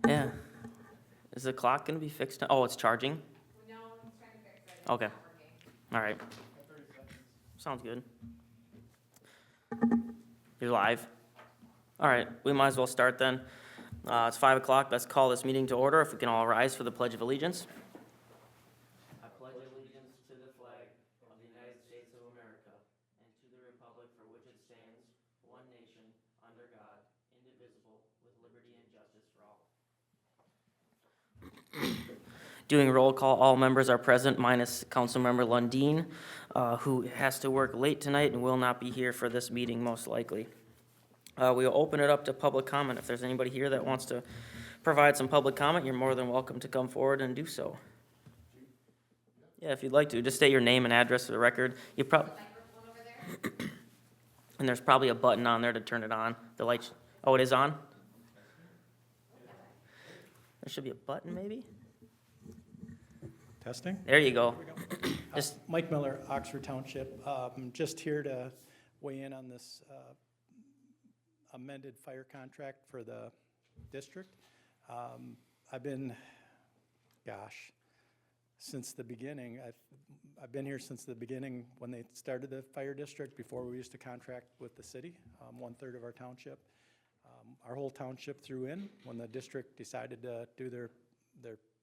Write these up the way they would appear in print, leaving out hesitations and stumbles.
Yeah. Is the clock gonna be fixed? Oh, it's charging? No, he's trying to fix it. Okay. It's not working. All right. Sounds good. You're live? All right, we might as well start then. It's 5 o'clock. Let's call this meeting to order. If we can all rise for the Pledge of Allegiance. I pledge allegiance to the flag of the United States of America and to the republic for which it stands, one nation, under God, indivisible, with liberty and justice for all. Doing roll call, all members are present minus Councilmember Lundin, who has to work late tonight and will not be here for this meeting most likely. We'll open it up to public comment. If there's anybody here that wants to provide some public comment, you're more than welcome to come forward and do so. Yeah, if you'd like to, just state your name and address for the record. You probably, Microphone over there? and there's probably a button on there to turn it on. The light, oh, it is on? There should be a button maybe? Testing. There you go. Just Mike Miller, Oxford Township. Just here to weigh in on this amended fire contract for the district. I've been, since the beginning. I've been here since the beginning when they started the fire district, before we used to contract with the city, 1/3 of our township. Our whole township threw in when the district decided to do their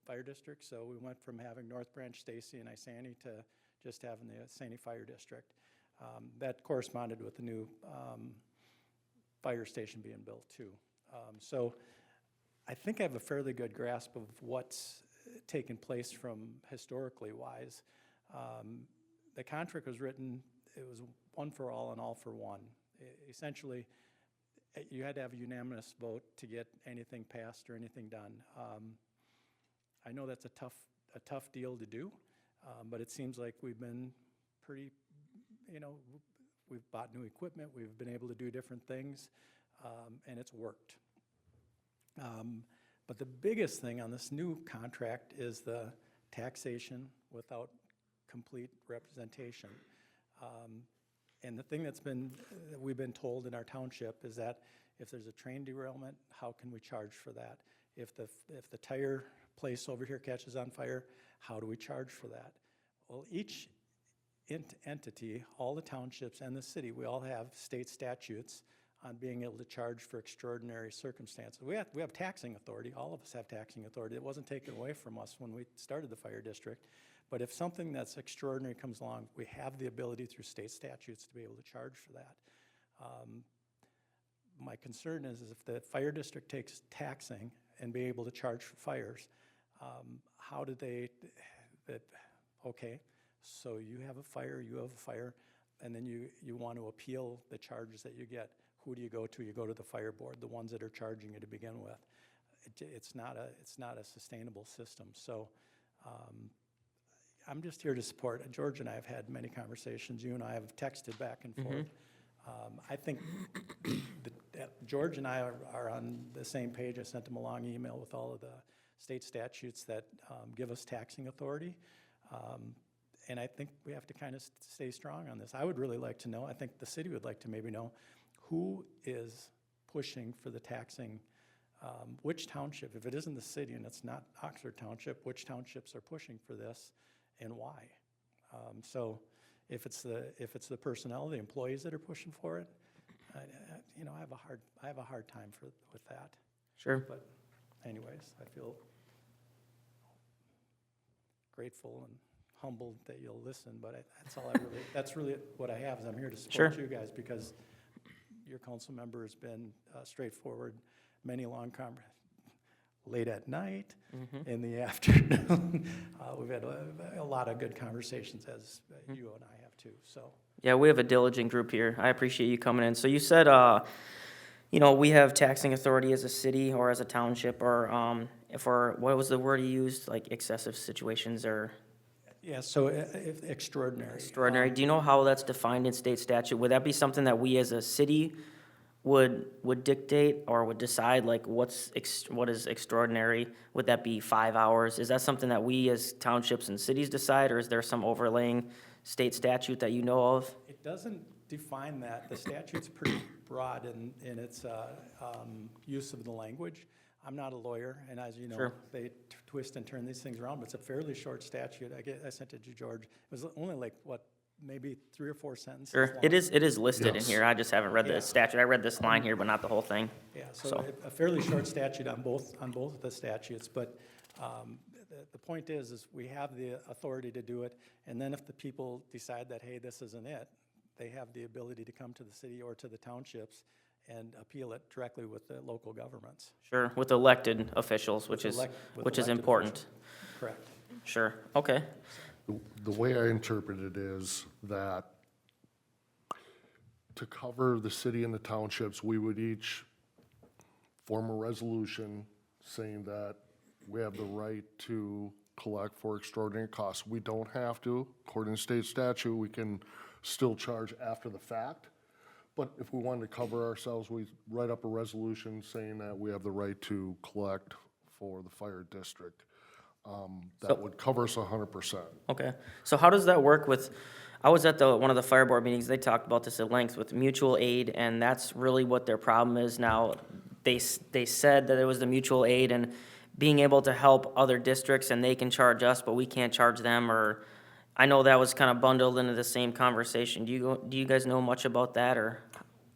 fire district, so we went from having North Branch, Stacy, and Isani to just having the Isani Fire District. That corresponded with the new fire station being built too. So I think I have a fairly good grasp of what's taken place from historically wise. The contract was written, it was one for all and all for one. Essentially, you had to have a unanimous vote to get anything passed or anything done. I know that's a tough deal to do, but it seems like we've been pretty, we've bought new equipment, we've been able to do different things, and it's worked. But the biggest thing on this new contract is the taxation without complete representation. And the thing we've been told in our township is that if there's a train derailment, how can we charge for that? If the tire place over here catches on fire, how do we charge for that? Well, each entity, all the townships and the city, we all have state statutes on being able to charge for extraordinary circumstances. We have taxing authority. All of us have taxing authority. It wasn't taken away from us when we started the fire district. But if something that's extraordinary comes along, we have the ability through state statutes to be able to charge for that. My concern is if the fire district takes taxing and be able to charge for fires, how do they, okay, so you have a fire, and then you want to appeal the charges that you get. Who do you go to? You go to the fire board, the ones that are charging you to begin with. It's not a sustainable system. So I'm just here to support. George and I have had many conversations. You and I have texted back and forth. I think that George and I are on the same page. I sent him a long email with all of the state statutes that give us taxing authority. And I think we have to kind of stay strong on this. I would really like to know, I think the city would like to maybe know, who is pushing for the taxing, which township, if it isn't the city and it's not Oxford Township, which townships are pushing for this and why? So if it's the personnel, the employees that are pushing for it, I have a hard time with that. Sure. But anyways, I feel grateful and humbled that you'll listen, but that's really what I have, is I'm here to support you guys, because your council member has been straightforward, many long late at night, in the afternoon. We've had a lot of good conversations, as you and I have too, so. Yeah, we have a diligent group here. I appreciate you coming in. So you said, we have taxing authority as a city or as a township, or what was the word you used, like excessive situations or? Yeah, so if extraordinary. Extraordinary. Do you know how that's defined in state statute? Would that be something that we as a city would dictate or would decide, like what is extraordinary? Would that be 5 hours? Is that something that we as townships and cities decide, or is there some overlaying state statute that you know of? It doesn't define that. The statute's pretty broad in its use of the language. I'm not a lawyer, and as you know, Sure. they twist and turn these things around, but it's a fairly short statute. I sent it to George. It was only like, what, maybe 3 or 4 sentences Sure, long. it is listed in Yes. here, I just haven't read Yeah. the statute, I read this line here, but not the whole thing. Yeah, So- so a fairly short statute on both of the statutes, but the point is we have the authority to do it, and then if the people decide that, hey, this isn't it, they have the ability to come to the city or to the townships and appeal it directly with the local governments. Sure, with elected officials, which With is, with which is elected important. officials. Correct. Sure, okay, The way I interpret it is that to cover the city and the townships, we would each form a resolution saying that we have the right to collect for extraordinary costs. We don't have to, according to state statute, we can still charge after the fact. But if we wanted to cover ourselves, we write up a resolution saying that we have the right to collect for the fire district. That would cover us 100%. okay. So how does that work with, I was at one of the fire board meetings, they talked about this at length with mutual aid, and that's really what their problem is now. They said that it was the mutual aid and being able to help other districts, and they can charge us, but we can't charge them, or, I know that was kind of bundled into the same conversation. Do you guys know much about that, or?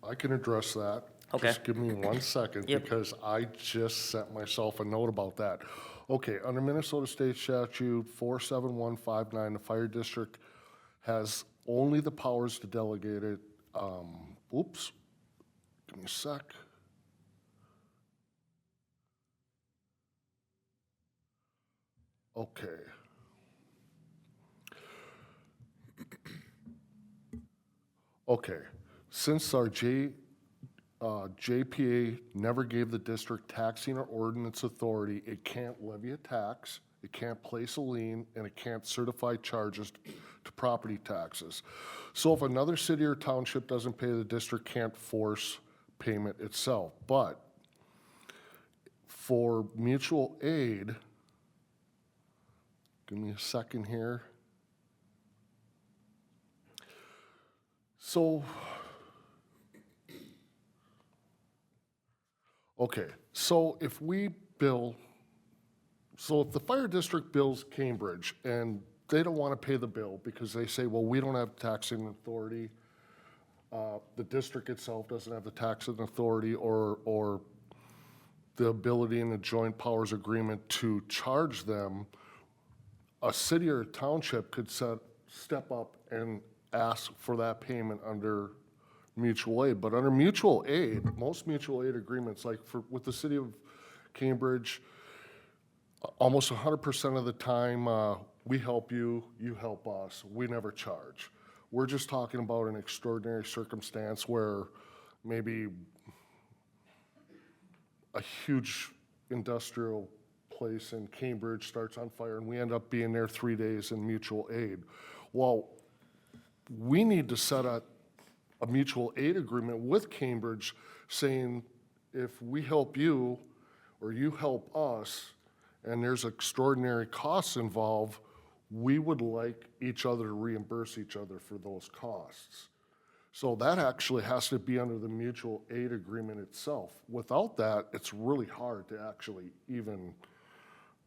I can address that. Okay. Just give me 1 second, Yep. because I just sent myself a note about that. Okay, under Minnesota State Statute 47159, the fire district has only the powers to delegate it, oops, give me a sec. Okay. Okay, since our JPA never gave the district taxing or ordinance authority, it can't levy a tax, it can't place a lien, and it can't certify charges to property taxes. So if another city or township doesn't pay, the district can't force payment itself. But for mutual aid, give me a second here. So, okay, so if we bill, so if the fire district bills Cambridge and they don't want to pay the bill because they say, well, we don't have taxing authority, the district itself doesn't have the taxing authority or the ability in the joint powers agreement to charge them, a city or a township could step up and ask for that payment under mutual aid. But under mutual aid, most mutual aid agreements, like with the city of Cambridge, almost 100% of the time, we help you, you help us, we never charge. We're just talking about an extraordinary circumstance where maybe a huge industrial place in Cambridge starts on fire and we end up being there 3 days in mutual aid. Well, we need to set a mutual aid agreement with Cambridge saying if we help you or you help us and there's extraordinary costs involved, we would like each other to reimburse each other for those costs. So that actually has to be under the mutual aid agreement itself. Without that, it's really hard to actually even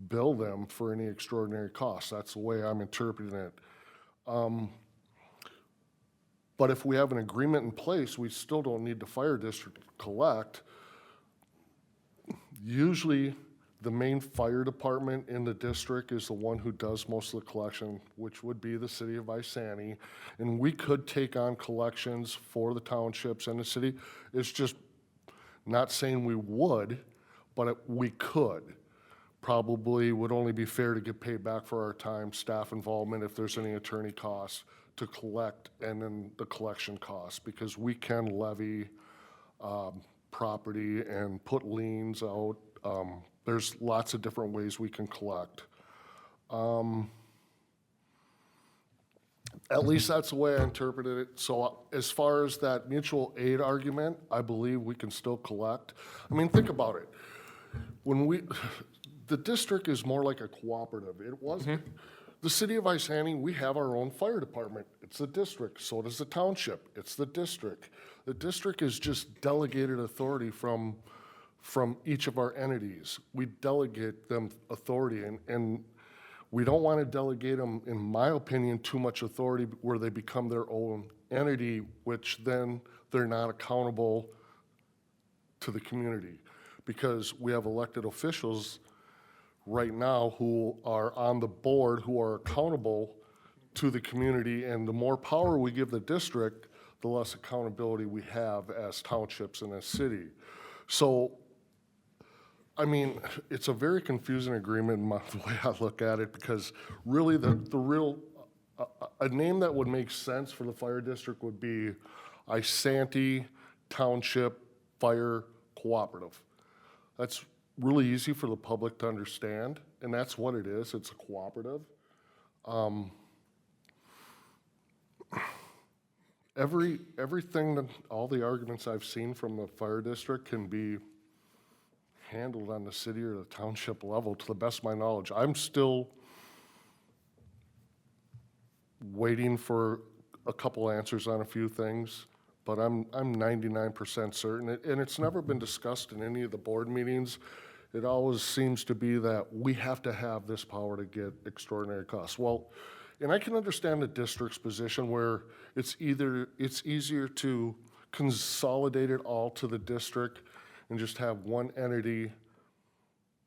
bill them for any extraordinary costs. That's the way I'm interpreting it. But if we have an agreement in place, we still don't need the fire district to collect. Usually, the main fire department in the district is the one who does most of the collection, which would be the city of Isani. And we could take on collections for the townships and the city. It's just not saying we would, but we could. Probably would only be fair to get paid back for our time, staff involvement, if there's any attorney costs to collect, and then the collection costs, because we can levy property and put liens out. There's lots of different ways we can collect. At least that's the way I interpreted it. So as far as that mutual aid argument, I believe we can still collect. I mean, think about it. The district is more like a cooperative. It wasn't. The city of Isani, we have our own fire department. It's the district. So does the township. It's the district. The district is just delegated authority from from each of our entities. We delegate them authority, and we don't want to delegate them, in my opinion, too much authority where they become their own entity, which then they're not accountable to the community. Because we have elected officials right now who are on the board, who are accountable to the community, and the more power we give the district, the less accountability we have as townships and as city. So, I mean, it's a very confusing agreement in the way I look at it, because really the real, a name that would make sense for the fire district would be Isanti Township Fire Cooperative. That's really easy for the public to understand, and that's what it is. It's a cooperative. Everything that, all the arguments I've seen from the fire district can be handled on the city or the township level, to the best of my knowledge. I'm still waiting for a couple answers on a few things, but I'm 99% certain, and it's never been discussed in any of the board meetings. It always seems to be that we have to have this power to get extraordinary costs. Well, and I can understand the district's position where it's easier to consolidate it all to the district and just have one entity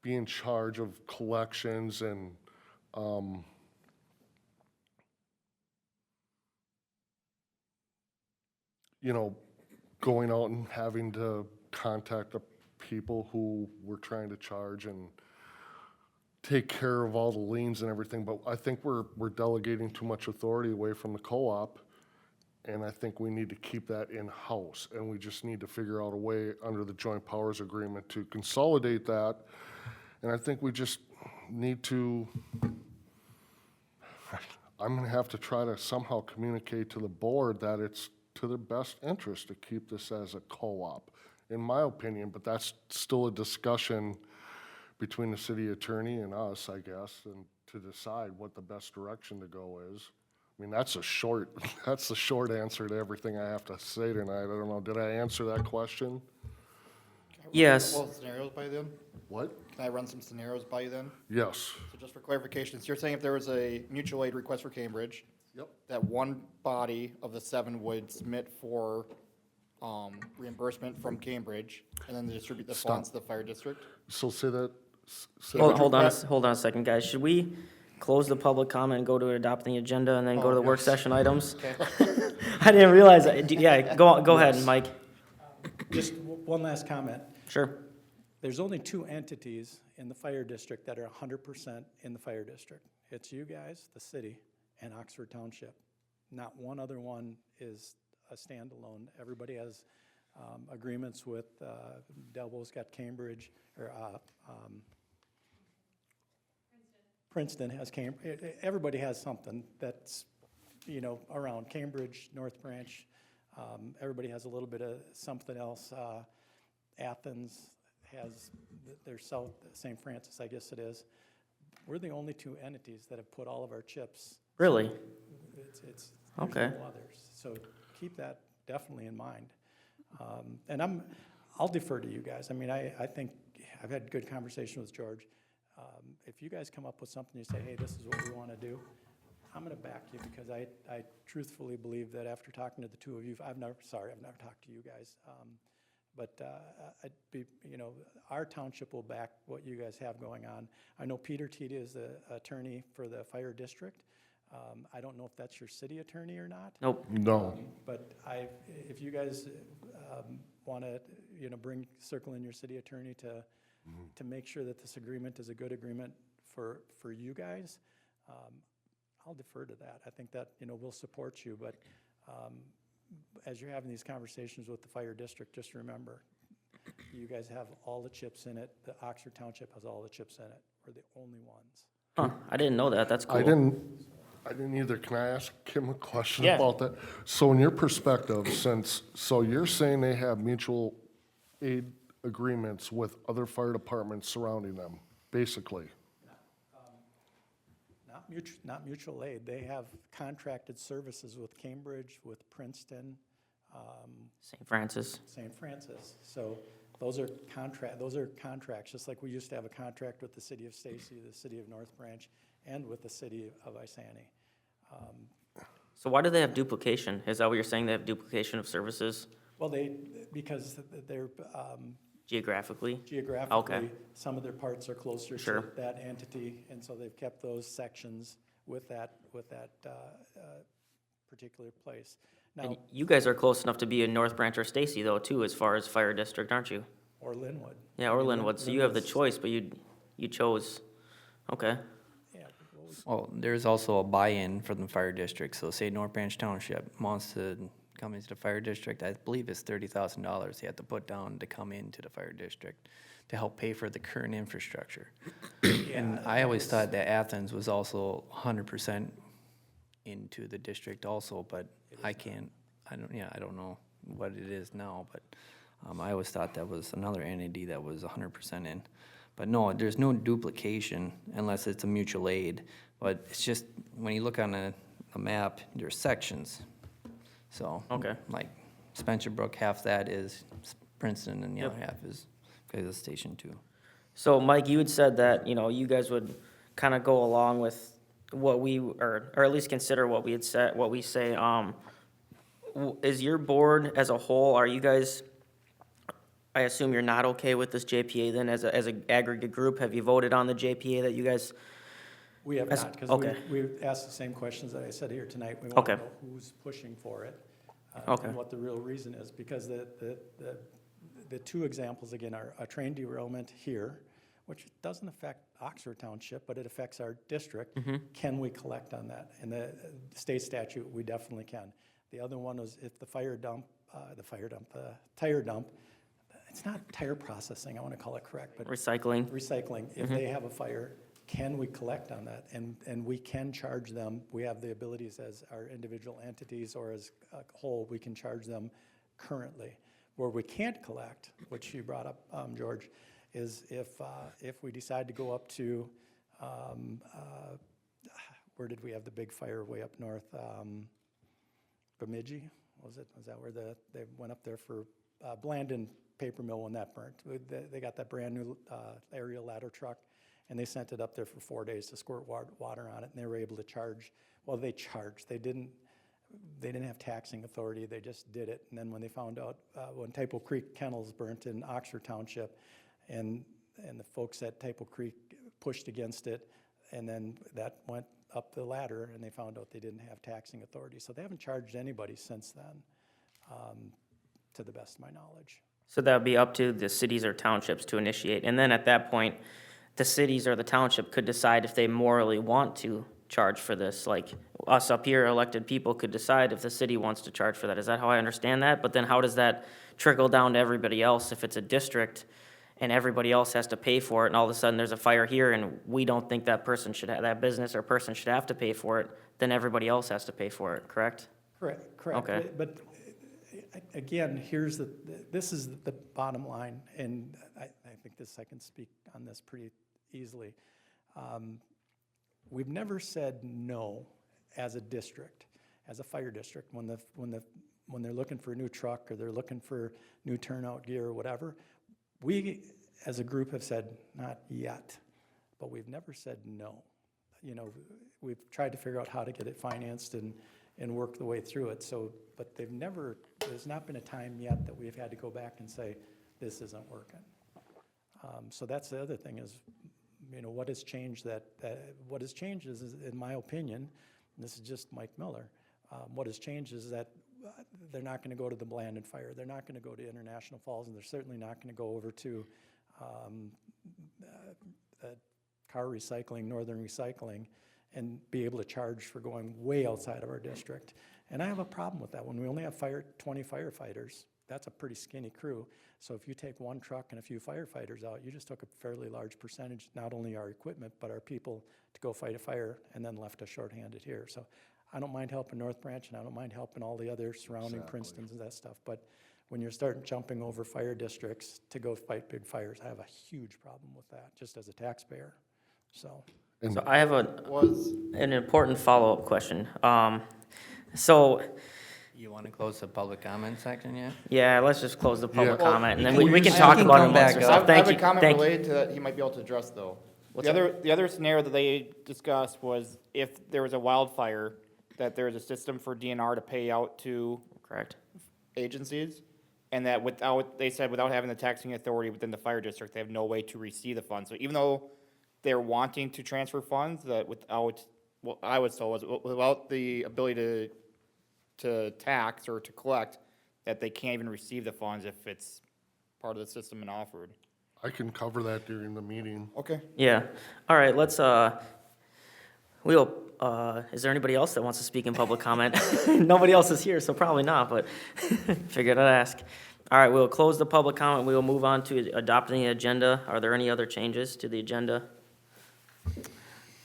be in charge of collections and, you know, going out and having to contact the people who we're trying to charge and take care of all the liens and everything. But I think we're delegating too much authority away from the co-op, and I think we need to keep that in-house. And we just need to figure out a way under the joint powers agreement to consolidate that. And I think we just need to, I'm gonna have to try to somehow communicate to the board that it's to their best interest to keep this as a co-op, in my opinion, but that's still a discussion between the city attorney and us, I guess, and to decide what the best direction to go is. I mean, that's the short answer to everything I have to say tonight. I don't know, did I answer that question? Yes. Well, scenarios by you then? What? Can I run some scenarios by you then? Yes. So just for clarification, so you're saying if there was a mutual aid request for Cambridge, Yep. that one body of the 7 would submit for reimbursement from Cambridge, and then they distribute the funds to the fire district? So say that, say Hold on a second, guys. Should we close the public comment and go to adopting the agenda and then go to the work session items? Okay. I didn't realize, yeah, go ahead, Mike. Just one last comment. Sure. There's only 2 entities in the fire district that are 100% in the fire district. It's you guys, the city, and Oxford Township. Not one other one is a standalone. Everybody has agreements with, Delbo's got Cambridge, or Princeton has Cambridge. Everybody has something that's, you know, around Cambridge, North Branch. Everybody has a little bit of something else. Athens has their South, St. Francis, I guess it is. We're the only 2 entities that have put all of our chips. Really? There's Okay. no others. So keep that definitely in mind. And I'll defer to you guys. I mean, I think I've had good conversation with George. If you guys come up with something, you say, hey, this is what we want to do, I'm going to back you, because I truthfully believe that after talking to the 2 of you, I've never talked to you guys. But you know, our township will back what you guys have going on. I know Peter Tita is the attorney for the fire district. I don't know if that's your city attorney or not. Nope. No. But if you guys want to, you know, circle in your city attorney to make sure that this agreement is a good agreement for you guys, I'll defer to that. I think that, you know, we'll support you, but as you're having these conversations with the fire district, just remember, you guys have all the chips in it. The Oxford Township has all the chips in it. We're the only ones. Huh, I didn't know that. That's cool. I didn't either. Can I ask Kim a question Yeah. about that? So in your perspective, so you're saying they have mutual aid agreements with other fire departments surrounding them, basically? Not mutual aid. They have contracted services with Cambridge, with Princeton, St. Francis. St. Francis. So Those are contracts, just like we used to have a contract with the city of Stacy, the city of North Branch, and with the city of Isani. So why do they have duplication? Is that what you're saying, they have duplication of services Well, because they're geographically? geographically, some of their parts are closer to Sure. that entity, and so they've kept those sections with that particular place. Now, And you guys are close enough to be in North Branch or Stacy though, too, as far as fire district, aren't you? or Linwood. Yeah, I or mean, Linwood, so you have the Linwood's- choice, but you chose, okay. Yeah, Well, there's also a buy-in from the fire district, so say North Branch Township wants to come into the fire district, I believe it's $30,000 they have to put down to come into the fire district to help pay for the current infrastructure. And I always thought that Athens was also 100% into the district also, but I don't know what it is now, but I always thought that was another entity that was 100% in. But no, there's no duplication unless it's a mutual aid. But it's just, when you look on a map, there's sections. So. Okay. Like Spencer Brook, half that is Princeton and the Yep. other half is Kansas Station 2. So Mike, you had said that, you guys would kind of go along with what we, or at least consider what we had said, what we say. Is your board as a whole, are you guys, I assume you're not okay with this JPA then as an aggregate group? Have you voted on the JPA that you guys? We have As- not, because okay. we've asked the same questions that I said here tonight. We want Okay. to know who's pushing for it. Okay. And what the real reason is, because the two examples, again, are a train derailment here, which doesn't affect Oxford Township, but it affects our district. Can we collect on that? In the state statute, we definitely can. The other one was if the tire dump, it's not tire processing, I want to call it correct, but Recycling? recycling, if they have a fire, can we collect on that? And we can charge them, we have the abilities as our individual entities or as a whole, we can charge them currently. Where we can't collect, which you brought up, George, is if we decide to go up to, where did we have the big fire way up north? Bemidji, was that where they went up there for, Blandon paper mill when that burnt? They got that brand new aerial ladder truck, and they sent it up there for 4 days to squirt water on it, and they were able to charge, well, they charged, they didn't have taxing authority, they just did it. And then when they found out, when Typo Creek Kennels burnt in Oxford Township, and the folks at Typo Creek pushed against it, and then that went up the ladder, and they found out they didn't have taxing authority. So they haven't charged anybody since then, to the best of my knowledge. So that would be up to the cities or townships to initiate. And then at that point, the cities or the township could decide if they morally want to charge for this. Like us up here, elected people, could decide if the city wants to charge for that. Is that how I understand that? But then how does that trickle down to everybody else if it's a district and everybody else has to pay for it, and all of a sudden there's a fire here and we don't think that person should have, that business or person should have to pay for it, then everybody else has to pay for it, correct? Correct. Okay. But again, this is the bottom line, and I think I can speak on this pretty easily. We've never said no as a district, as a fire district, when they're looking for a new truck or they're looking for new turnout gear or whatever. We, as a group, have said not yet, but we've never said no. We've tried to figure out how to get it financed and work the way through it. So, but there's not been a time yet that we've had to go back and say, this isn't working. So that's the other thing is, what has changed what has changed is, in my opinion, and this is just Mike Miller, what has changed is that they're not going to go to the Blandon Fire. They're not going to go to International Falls, and they're certainly not going to go over to car recycling, Northern Recycling, and be able to charge for going way outside of our district. And I have a problem with that. When we only have 20 firefighters, that's a pretty skinny crew. So if you take one truck and a few firefighters out, you just took a fairly large percentage, not only our equipment, but our people to go fight a fire, and then left us shorthanded here. So I don't mind helping North Branch, and I don't mind helping all the other surrounding Princetons and that stuff. But when you're starting jumping over fire districts to go fight big fires, I have a huge problem with that, just as a taxpayer. So. So I have Was, an important follow-up question. So You want to close the public comment section yet? Yeah, let's just close the public Yeah. comment, and then Well, we can you talk can about it come amongst back ourselves. up. I Thank have you, a comment thank you. related to that he might be able to address, though. What's The other scenario that they discussed was if there was a wildfire, that there's a system for DNR to pay out to Correct. agencies, and that they said without having the taxing authority within the fire district, they have no way to receive the funds. So even though they're wanting to transfer funds, that without, what I was told was without the ability to tax or to collect, that they can't even receive the funds if it's part of the system and offered. I can cover that during the meeting. Okay. Yeah. All right, let's, is there anybody else that wants to speak in public comment? Nobody else is here, so probably not, but figured I'd ask. All right, we'll close the public comment. We will move on to adopting the agenda. Are there any other changes to the agenda?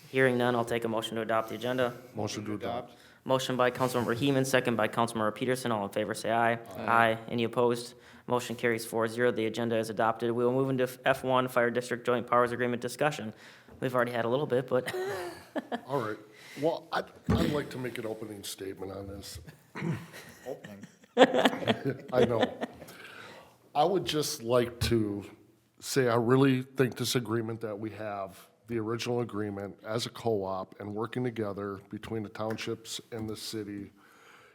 Hearing none, I'll take a motion to adopt the agenda. Motion to adopt. Motion by Councilmember Heeman, second by Councilmember Peterson. All in favor, say aye. Aye. Any opposed? Motion carries 4-0. The agenda is adopted. We will move into F1, Fire District Joint Powers Agreement discussion. We've already had a little bit, but All right. Well, I'd like to make an opening statement on this. Opening. I know. I would just like to say I really think this agreement that we have, the original agreement as a co-op and working together between the townships and the city,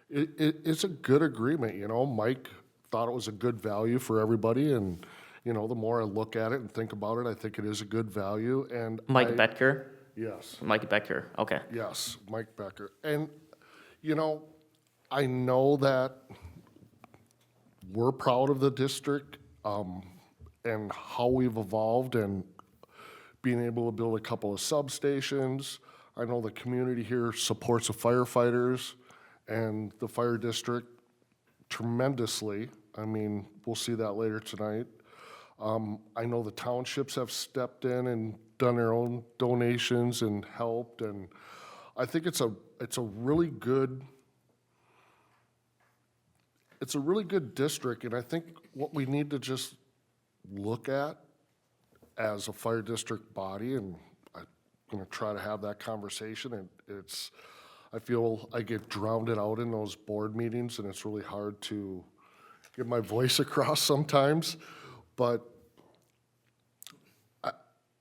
it's a good agreement, you know. Mike thought it was a good value for everybody, and, you know, the more I look at it and think about it, I think it is a good value, and Mike Becker? Yes. Mike Becker, okay. Yes, Mike Becker. And, you know, I know that we're proud of the district and how we've evolved and being able to build a couple of substations. I know the community here supports the firefighters and the fire district tremendously. I mean, we'll see that later tonight. I know the townships have stepped in and done their own donations and helped, and I think it's a really good district, and I think what we need to just look at as a fire district body, and I'm gonna try to have that conversation, and I feel I get drowned out in those board meetings, and it's really hard to get my voice across sometimes, but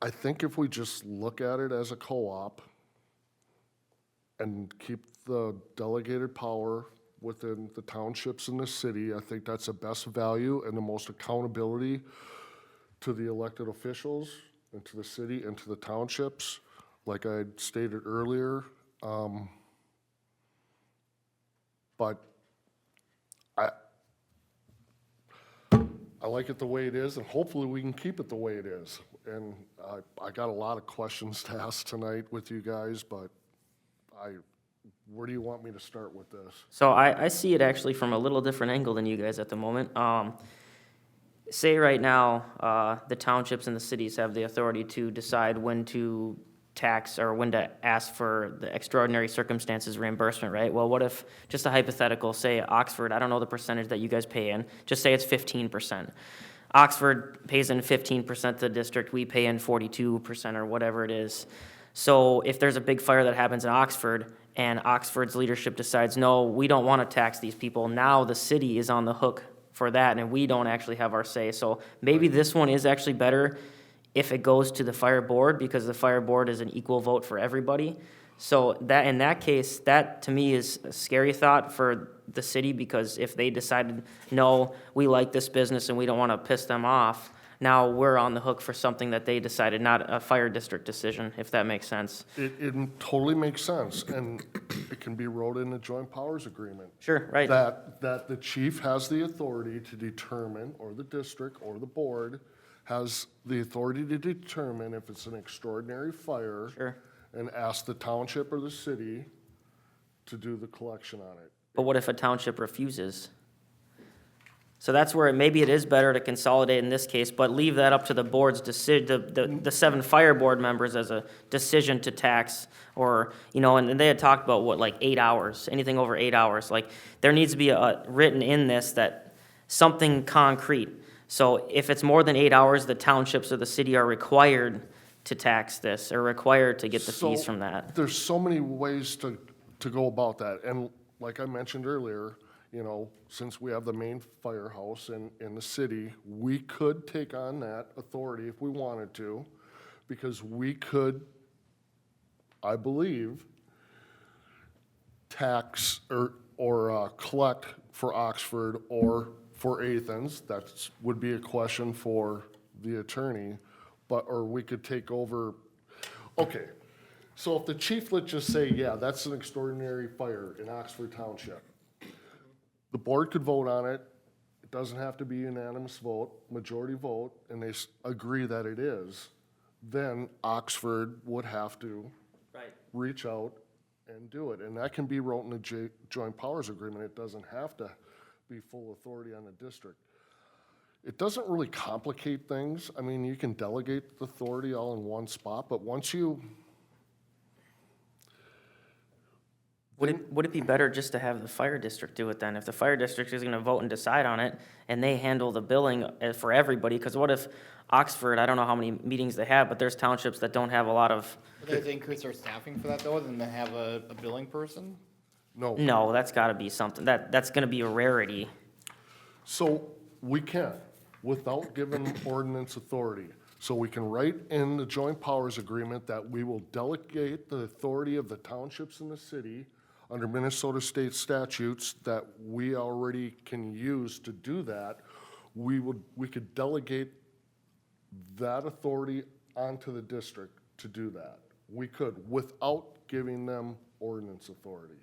I think if we just look at it as a co-op and keep the delegated power within the townships and the city, I think that's the best value and the most accountability to the elected officials and to the city and to the townships, like I stated earlier. But I like it the way it is, and hopefully we can keep it the way it is. And I got a lot of questions to ask tonight with you guys, but where do you want me to start with this? So I see it actually from a little different angle than you guys at the moment. Say right now, the townships and the cities have the authority to decide when to tax or when to ask for the extraordinary circumstances reimbursement, right? Well, what if, just a hypothetical, say Oxford, I don't know the percentage that you guys pay in, just say it's 15%. Oxford pays in 15% to the district, we pay in 42% or whatever it is. So if there's a big fire that happens in Oxford and Oxford's leadership decides, no, we don't want to tax these people, now the city is on the hook for that and we don't actually have our say. So maybe this one is actually better if it goes to the fire board, because the fire board is an equal vote for everybody. So that, in that case, that to me is a scary thought for the city, because if they decided, no, we like this business and we don't want to piss them off, now we're on the hook for something that they decided, not a fire district decision, if that makes sense. It totally makes sense, and it can be wrote in the joint powers agreement. Sure, right. That the chief has the authority to determine, or the district, or the board, has the authority to determine if it's an extraordinary fire. Sure. And ask the township or the city to do the collection on it. But what if a township refuses? So that's where maybe it is better to consolidate in this case, but leave that up to the board's decision, the 7 fire board members as a decision to tax, or, you know, and they had talked about what, like 8 hours, anything over 8 hours. Like, there needs to be written in this that something concrete. So if it's more than 8 hours, the townships or the city are required to tax this, or required to get the fees So, from that. There's so many ways to go about that, and like I mentioned earlier, you know, since we have the main firehouse in the city, we could take on that authority if we wanted to, because we could, I believe, tax or collect for Oxford or for Athens. That would be a question for the attorney, but, or we could take over. Okay, so if the chief, let's just say, yeah, that's an extraordinary fire in Oxford Township. The board could vote on it. It doesn't have to be unanimous vote, majority vote, and they agree that it is. Then Oxford would have to Right. reach out and do it. And that can be wrote in the joint powers agreement. It doesn't have to be full authority on the district. It doesn't really complicate things. I mean, you can delegate the authority all in one spot, but once you, Would it be better just to have the fire district do it then? If the fire district is gonna vote and decide on it, and they handle the billing for everybody, because what if Oxford, I don't know how many meetings they have, but there's townships that don't have a lot of, Would they have to increase their staffing for that though, than to have a billing person? no. no, that's gotta be something, that's gonna be a rarity. So we can, without giving ordinance authority. So we can write in the joint powers agreement that we will delegate the authority of the townships in the city under Minnesota state statutes that we already can use to do that. We could delegate that authority onto the district to do that. We could, without giving them ordinance authority.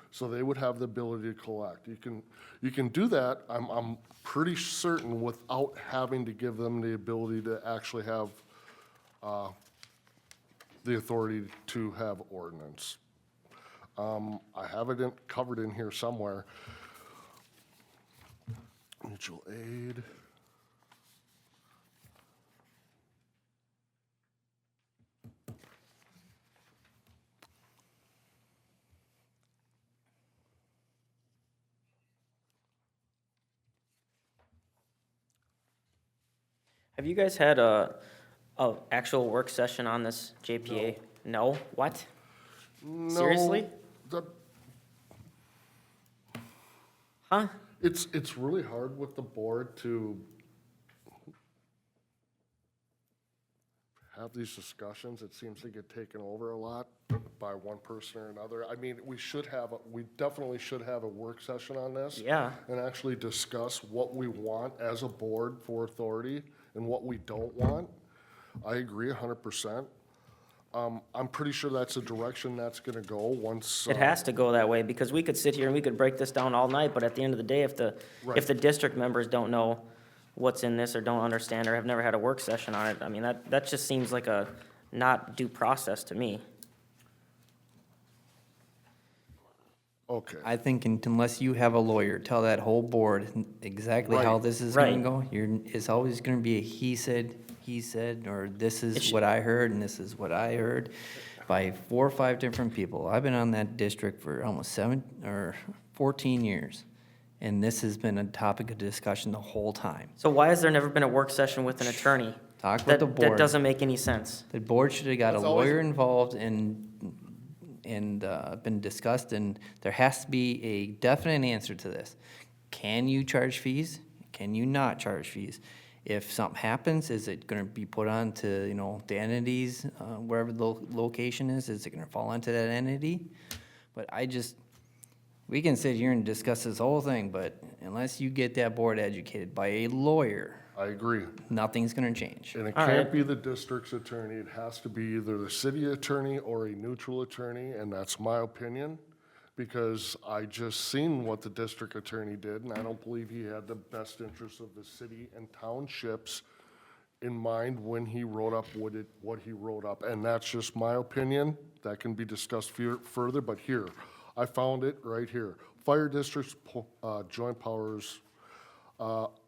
So they would have the ability to collect. You can do that, I'm pretty certain, without having to give them the ability to actually have the authority to have ordinance. I have it covered in here somewhere. Mutual aid. Have you guys had a actual work session on this JPA? No? What? Seriously? No, the- Huh? It's really hard with the board to have these discussions. It seems to get taken over a lot by one person or another. I mean, we definitely should have a work session on this. Yeah. And actually discuss what we want as a board for authority and what we don't want. I agree 100%. I'm pretty sure that's the direction that's gonna go once. It has to go that way, because we could sit here and we could break this down all night, but at the end of the day, if the district members don't know what's in this or don't understand or have never had a work session on it, I mean, that just seems like a not due process to me. Okay. I think unless you have a lawyer tell that whole board exactly how Right. this is gonna Right. go, it's always gonna be a he said, or this is what I heard and this is what I heard by 4 or 5 different people. I've been on that district for almost 14 years, and this has been a topic of discussion the whole time. So why has there never been a work session with an attorney? Talk with That, the that board. doesn't make any sense. The board should have got a It's always- lawyer involved and been discussed, and there has to be a definite answer to this. Can you charge fees? Can you not charge fees? If something happens, is it gonna be put on to, the entities, wherever the location is? Is it gonna fall onto that entity? But we can sit here and discuss this whole thing, but unless you get that board educated by a lawyer, I agree. nothing's gonna change. And it All can't right. be the district's attorney, it has to be either the city attorney or a neutral attorney, and that's my opinion, because I just seen what the district attorney did, and I don't believe he had the best interests of the city and townships in mind when he wrote up what he wrote up, and that's just my opinion. That can be discussed further, but here, I found it right here. Fire districts, joint powers,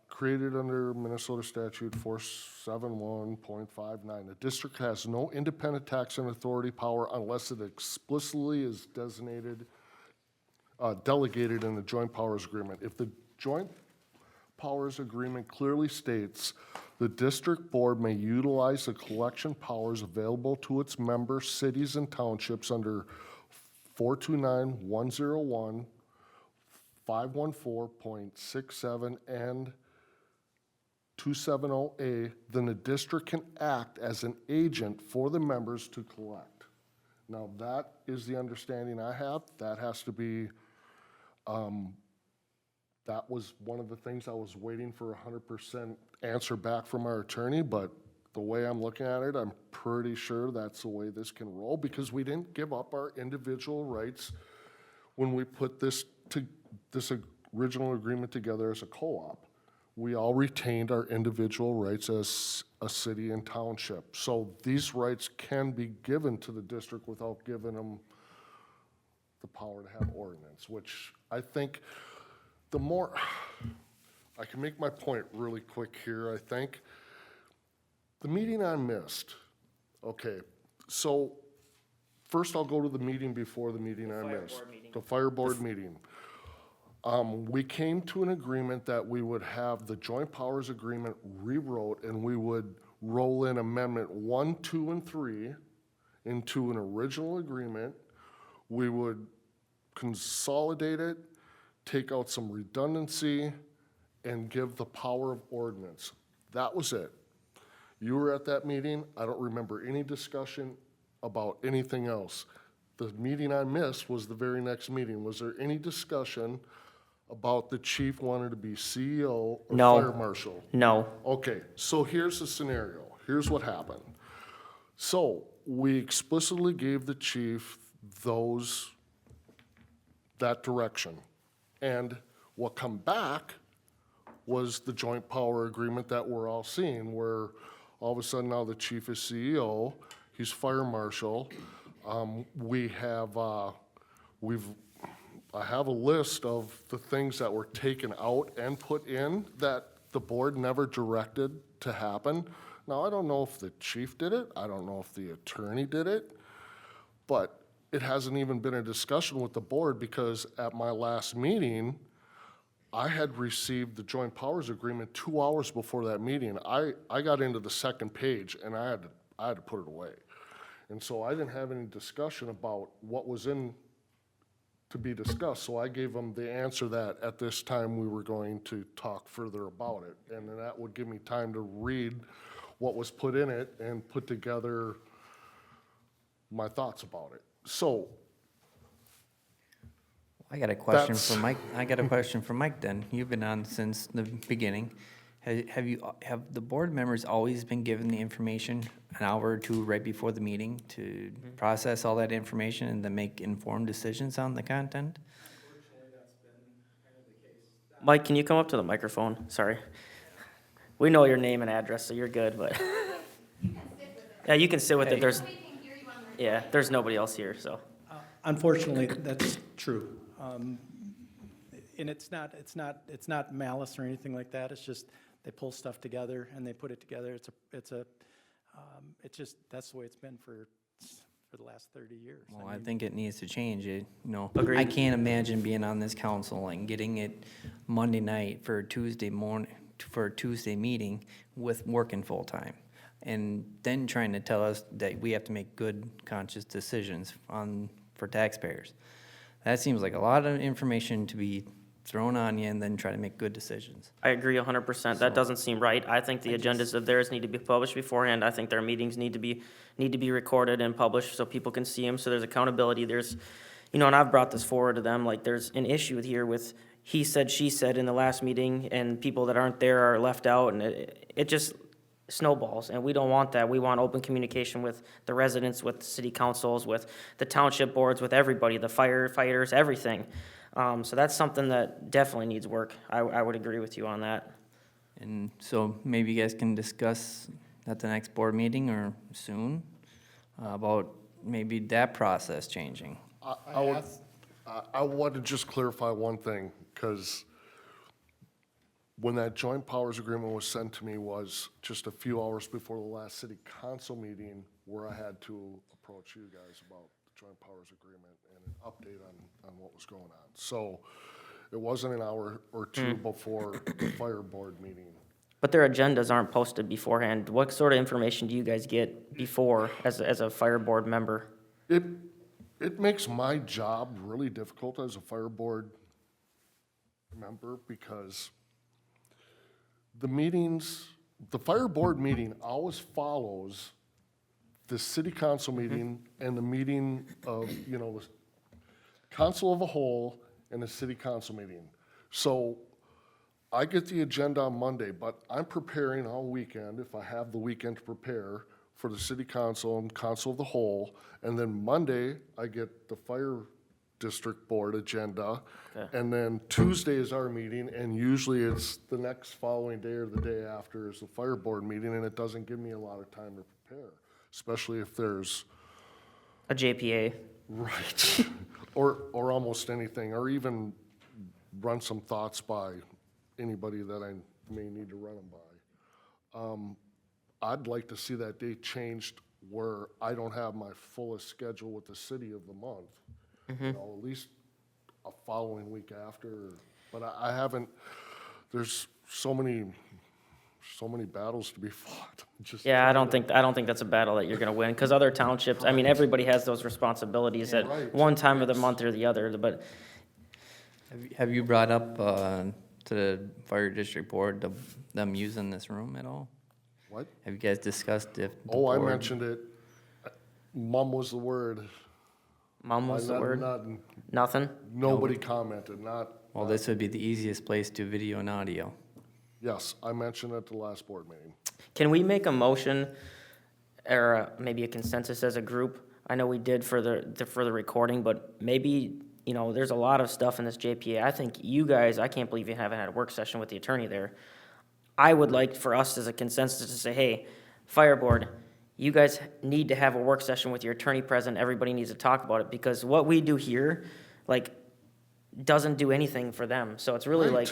created under Minnesota statute 471.59. The district has no independent taxing authority power unless it explicitly is delegated in the joint powers agreement. If the joint powers agreement clearly states the district board may utilize the collection powers available to its member cities and townships under 429101, 514.67 and 270A, then the district can act as an agent for the members to collect. Now, that is the understanding I have. That has to be, that was one of the things I was waiting for 100% answer back from our attorney, but the way I'm looking at it, I'm pretty sure that's the way this can roll, because we didn't give up our individual rights when we put this original agreement together as a co-op. We all retained our individual rights as a city and township. So these rights can be given to the district without giving them the power to have ordinance, which I think the more, I can make my point really quick here, I think. The meeting I missed, okay, so first I'll go to the meeting before the meeting I missed. The fire board meeting. We came to an agreement that we would have the joint powers agreement rewrote, and we would roll in amendment 1, 2, and 3 into an original agreement. We would consolidate it, take out some redundancy, and give the power of ordinance. That was it. You were at that meeting. I don't remember any discussion about anything else. The meeting I missed was the very next meeting. Was there any discussion about the chief wanted to be CEO or No. fire marshal? No. Okay, so here's the scenario. Here's what happened. So we explicitly gave the chief that direction. And what come back was the joint power agreement that we're all seeing, where all of a sudden now the chief is CEO, he's fire marshal. I have a list of the things that were taken out and put in that the board never directed to happen. Now, I don't know if the chief did it, I don't know if the attorney did it, but it hasn't even been a discussion with the board, because at my last meeting, I had received the joint powers agreement 2 hours before that meeting. I got into the second page and I had to put it away. And so I didn't have any discussion about what was in to be discussed. So I gave them the answer that at this time we were going to talk further about it. And then that would give me time to read what was put in it and put together my thoughts about it. So I got a question That's- for Mike. I got a question for Mike then. You've been on since the beginning. Have the board members always been given the information an hour or two right before the meeting to process all that information and then make informed decisions on the content? Mike, can you come up to the microphone? Sorry. We know your name and address, so you're good, but. Yeah, you can sit with it. There's, We can hear you on the yeah, there's nobody else here, so. Unfortunately, that's true. And it's not malice or anything like that. It's just they pull stuff together and they put it together. It's just, that's the way it's been for the last 30 years. Well, I mean, think it needs to change. I Agreed. can't imagine being on this council and getting it Monday night for a Tuesday morning, for a Tuesday meeting with working full-time. And then trying to tell us that we have to make good conscious decisions for taxpayers. That seems like a lot of information to be thrown on you and then try to make good decisions. I agree 100%. That doesn't seem right. I think the agendas of theirs need to be published beforehand. I think their meetings need to be recorded and published so people can see them, so there's accountability. There's, and I've brought this forward to them, like, there's an issue here with he said, she said in the last meeting, and people that aren't there are left out, and it just snowballs, and we don't want that. We want open communication with the residents, with city councils, with the township boards, with everybody, the firefighters, everything. So that's something that definitely needs work. I would agree with you on that. And so maybe you guys can discuss at the next board meeting or soon about maybe that process changing. I want to just clarify one thing, because when that joint powers agreement was sent to me was just a few hours before the last city council meeting, where I had to approach you guys about the joint powers agreement and an update on what was going on. So it wasn't an hour or two before the fire board meeting. But their agendas aren't posted beforehand. What sort of information do you guys get before as a fire board member? It makes my job really difficult as a fire board member because the meetings, the fire board meeting always follows the city council meeting and the meeting of, you know, the council of a whole and the city council meeting. So I get the agenda on Monday, but I'm preparing all weekend, if I have the weekend to prepare, for the city council and council of the whole. And then Monday, I get the fire district board agenda. And then Tuesday is our meeting, and usually it's the next following day or the day after is the fire board meeting, and it doesn't give me a lot of time to prepare, especially if there's, A JPA. right, or almost anything, or even run some thoughts by anybody that I may need to run them by. I'd like to see that date changed where I don't have my fullest schedule with the city of the month. You know, at least a following week after, but I haven't, there's so many battles to be fought. Just Yeah, I trying don't think that's a battle that you're gonna win, because other townships, I mean, everybody has those responsibilities at Right. one time of the month or the other, but Have you brought up to the fire district board them using this room at all? What? Have you guys discussed if the Oh, I board- mentioned it. Mum was the word. mum was the Not- word, not- nothing? Nobody commented, not, Well, this would be the easiest place to video and audio. yes, I mentioned at the last board meeting. Can we make a motion, or maybe a consensus as a group? I know we did for the recording, but maybe, you know, there's a lot of stuff in this JPA. I think you guys, I can't believe you haven't had a work session with the attorney there. I would like for us as a consensus to say, hey, fire board, you guys need to have a work session with your attorney present. Everybody needs to talk about it, because what we do here, like, doesn't do anything for them. So it's really like,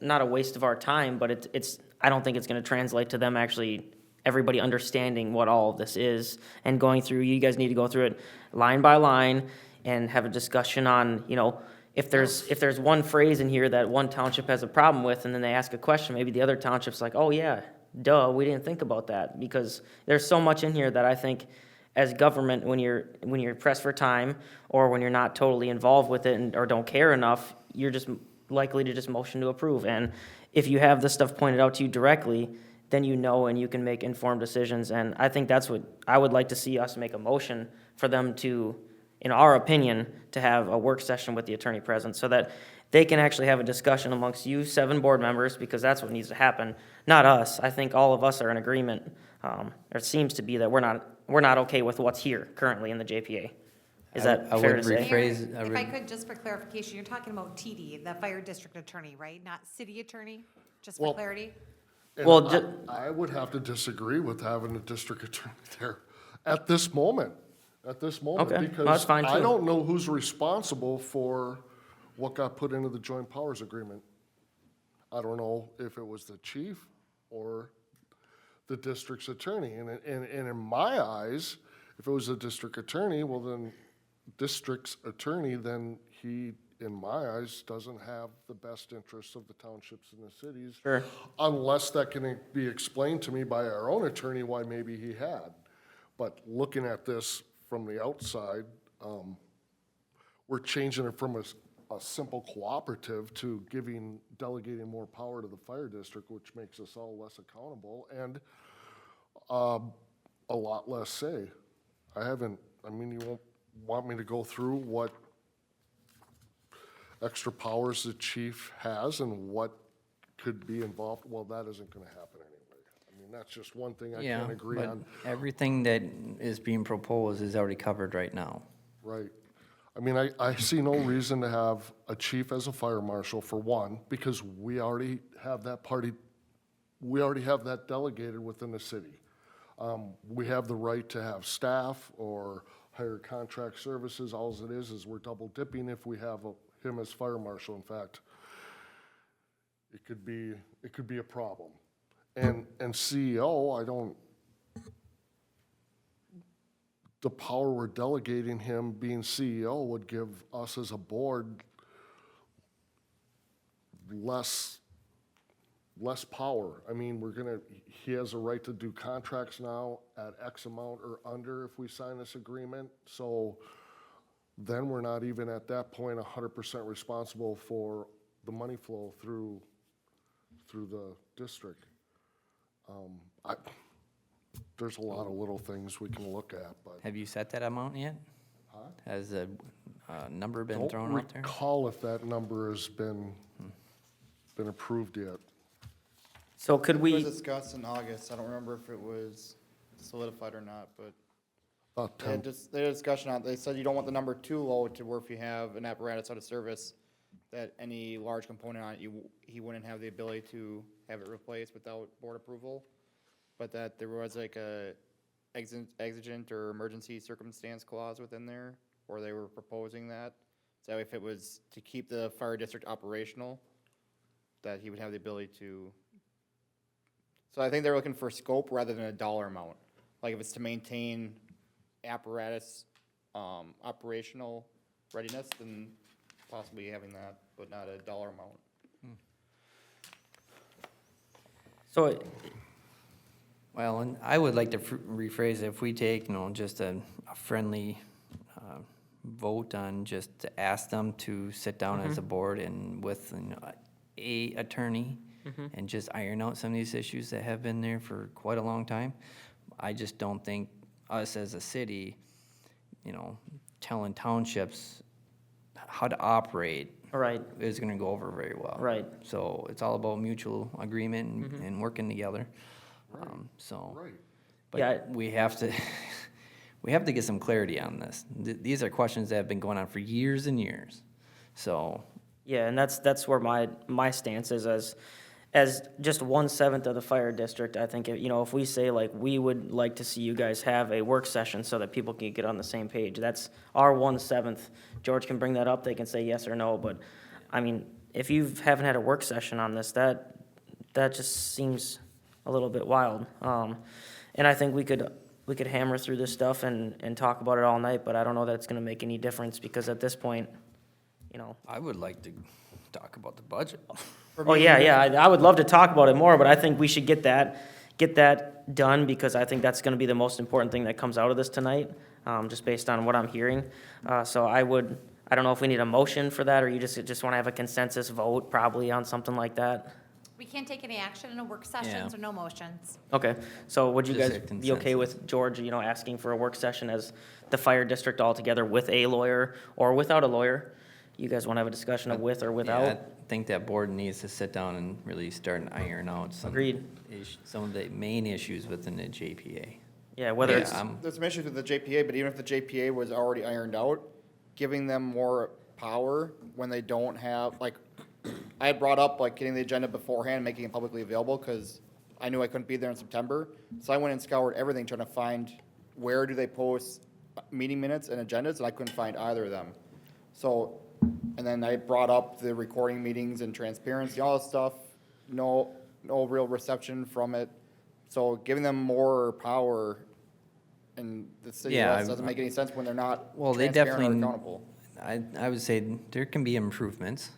not a waste of our time, but it's, I don't think it's gonna translate to them actually, everybody understanding what all of this is and going through, you guys need to go through it line by line and have a discussion on, you know, if there's one phrase in here that one township has a problem with, and then they ask a question, maybe the other township's like, oh yeah, duh, we didn't think about that, because there's so much in here that I think as government, when you're pressed for time, or when you're not totally involved with it or don't care enough, you're just likely to just motion to approve. And if you have this stuff pointed out to you directly, then you know and you can make informed decisions. And I think that's what, I would like to see us make a motion for them to, in our opinion, to have a work session with the attorney present, so that they can actually have a discussion amongst you 7 board members, because that's what needs to happen, not us. I think all of us are in agreement, or it seems to be, that we're not okay with what's here currently in the JPA. Is that I fair would to say? rephrase- Mayor, if I could, just for clarification, you're talking about TD, the fire district attorney, right? Not city attorney, just for Well- clarity? And Well, I would have to disagree with having a district attorney there at this moment, Okay, because well, that's fine, I too. don't know who's responsible for what got put into the joint powers agreement. I don't know if it was the chief or the district's attorney. And in my eyes, if it was the district attorney, well then, then he, in my eyes, doesn't have the best interests of the townships and the cities. Sure. Unless that can be explained to me by our own attorney why maybe he had. But looking at this from the outside, we're changing it from a simple cooperative to delegating more power to the fire district, which makes us all less accountable and a lot less say. You won't want me to go through what extra powers the chief has and what could be involved? Well, that isn't gonna happen anyway. I mean, that's just one thing I Yeah, can't agree but on. everything that is being proposed is already covered right now. Right. I mean, I see no reason to have a chief as a fire marshal, for one, because we already have that delegated within the city. We have the right to have staff or hire contract services. All it is we're double dipping if we have him as fire marshal. In fact, it could be a problem. And CEO, the power we're delegating him being CEO would give us as a board less power. I mean, he has a right to do contracts now at X amount or under if we sign this agreement. So then we're not even at that point 100% responsible for the money flow through the district. I, there's a lot of little things we can look at, but Have you set that amount yet? Has a number been don't thrown out there? recall if that number has been approved yet. So could It was we, discussed in August. I don't remember if it was solidified or not, but About they had 10, they had a discussion on, they said you don't want the number too low to where if you have an apparatus out of service, that any large component on it, he wouldn't have the ability to have it replaced without board approval. But that there was like a exigent or emergency circumstance clause within there, or they were proposing that. So if it was to keep the fire district operational, that he would have the ability to. So I think they're looking for scope rather than a dollar amount. Like if it's to maintain apparatus, operational readiness, then possibly having that, but not a dollar amount. so, Well, and I would like to rephrase it, if we take, just a friendly vote on just to ask them to sit down as a board and with, a attorney and just iron out some of these issues that have been there for quite a long time. I just don't think us as a city, telling townships how to operate right, is gonna go over very well. Right. So it's all about mutual agreement and working together. So. right. Yeah. But we have to, we have to get some clarity on this. These are questions that have been going on for years and years. So, yeah, and that's where my stance is as just 1/7 of the fire district. I think, if we say like, we would like to see you guys have a work session so that people can get on the same page, that's our 1/7. George can bring that up, they can say yes or no, but, I mean, if you haven't had a work session on this, that just seems a little bit wild. And I think we could hammer through this stuff and talk about it all night, but I don't know that it's gonna make any difference, because at this point, I would like to talk about the budget. oh, yeah, I would love to talk about it more, but I think we should get that done, because I think that's gonna be the most important thing that comes out of this tonight, just based on what I'm hearing. So I don't know if we need a motion for that, or you just wanna have a consensus vote probably on something like that. We can't take any action in a work session, so no motions. Okay, so would you Just guys a be okay with George, asking for a work session as the fire district altogether with a lawyer or without a lawyer? You guys wanna have a discussion of with or Yeah, without? I think that board needs to sit down and really start and iron out Agreed. some of the main issues within the JPA. Yeah, whether Yeah, it's, There's some issues with the JPA, but even if the JPA was already ironed out, giving them more power when they don't have, like, I had brought up, like, getting the agenda beforehand, making it publicly available, because I knew I couldn't be there in September. So I went and scoured everything, trying to find where do they post meeting minutes and agendas, and I couldn't find either of them. So, and then I brought up the recording meetings and transparency, all this stuff, no real reception from it. So giving them more power in the city Yeah, less doesn't make any sense when they're not Well, they transparent or definitely, accountable. I would say there can be improvements,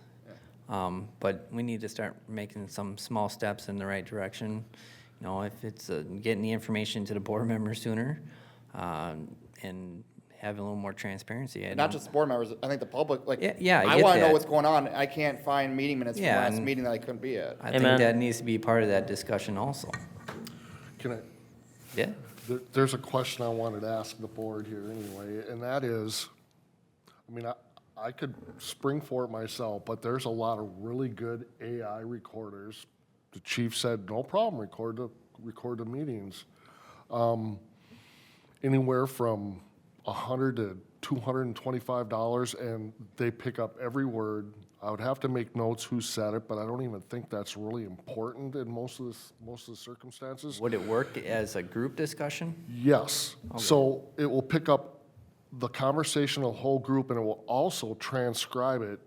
but we need to start making some small steps in the right direction. If it's getting the information to the board members sooner, and having a little more transparency. Not just board members, I think the public, like, Yeah, I I get wanna know that. what's going on. I can't find meeting minutes from Yeah, last and- meeting that I couldn't be at. I think Amen. that needs to be part of that discussion also. Can I, Yeah? there's a question I wanted to ask the board here anyway, and that is, I could spring for it myself, but there's a lot of really good AI recorders. The chief said, no problem, record the meetings. Anywhere from $100 to $225, and they pick up every word. I would have to make notes who said it, but I don't even think that's really important in most of the circumstances. Would it work as a group discussion? Yes, so it will pick up the conversation of the whole group, and it will also transcribe it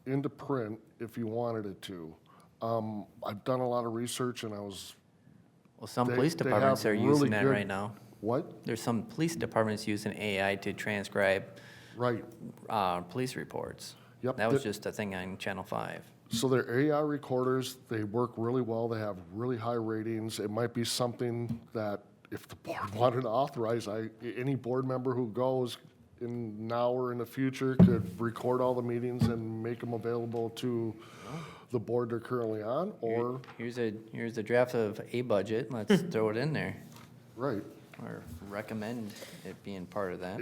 into print if you wanted it to. I've done a lot of research, and Well, some They- police they departments have are really using that good- right now. what? There's some police departments using AI to transcribe Right, police reports. Yep, That was the- just a thing on Channel 5. so they're AI recorders, they work really well, they have really high ratings. It might be something that if the board wanted to authorize, any board member who goes in now or in the future could record all the meetings and make them available to the board they're currently on, or, Here's a draft of a budget, let's throw it in there, right. or recommend it being part of that.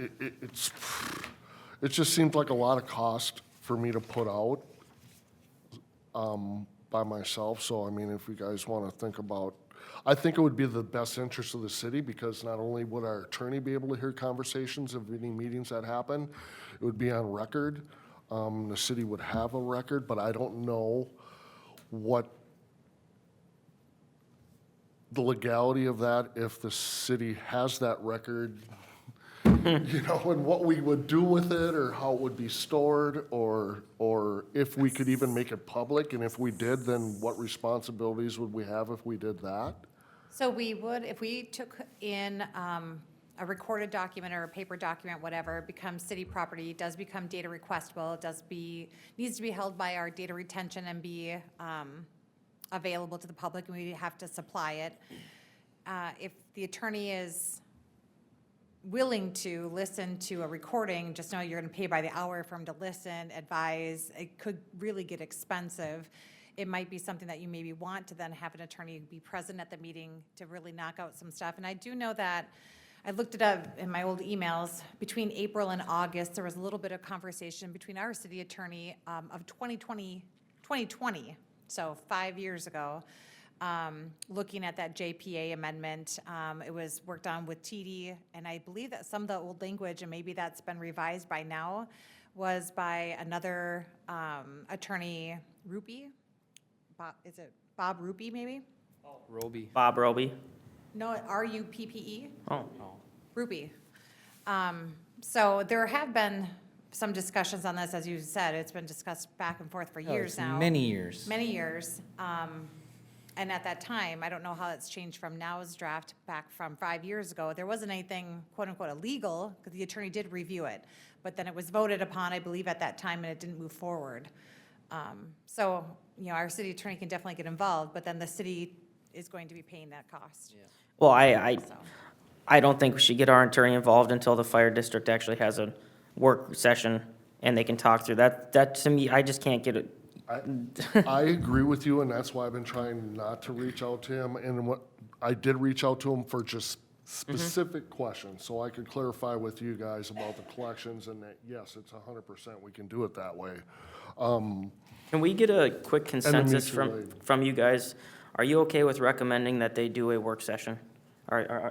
It just seems like a lot of cost for me to put out by myself, so I mean, if you guys want to think about, I think it would be the best interest of the city, because not only would our attorney be able to hear conversations of any meetings that happen, it would be on record. The city would have a record, but I don't know what the legality of that, if the city has that record, you know, and what we would do with it, or how it would be stored, or if we could even make it public, and if we did, then what responsibilities would we have if we did that? So we would, if we took in a recorded document or a paper document, whatever, it becomes city property, it does become data requestable, it needs to be held by our data retention and be available to the public, and we have to supply it. If the attorney is willing to listen to a recording, just know you're gonna pay by the hour for him to listen, advise, it could really get expensive. It might be something that you maybe want to then have an attorney be present at the meeting to really knock out some stuff. And I do know that, I looked it up in my old emails, between April and August, there was a little bit of conversation between our city attorney of 2020, so 5 years ago, looking at that JPA amendment. It was worked on with TD, and I believe that some of the old language, and maybe that's been revised by now, was by another attorney, Rupi. Is it Bob Rupi, maybe? Roby. Bob Roby. No, Ruppe, Oh, Rupi. So there have been some discussions on this, as you said, it's been discussed back and forth for years now. Many years. Many years. And at that time, I don't know how it's changed from now's draft back from 5 years ago. There wasn't anything quote-unquote illegal, because the attorney did review it. But then it was voted upon, I believe, at that time, and it didn't move forward. So, you know, our city attorney can definitely get involved, but then the city is going to be paying that cost. well, I So, I don't think we should get our attorney involved until the fire district actually has a work session and they can talk through that. That, to me, I just can't get it. I agree with you, and that's why I've been trying not to reach out to him, and what, I did reach out to him for just specific questions, so I could clarify with you guys about the collections, and that, yes, it's 100%, we can do it that way. Can we get a quick consensus mutual aid. from you guys? Are you okay with recommending that they do a work session?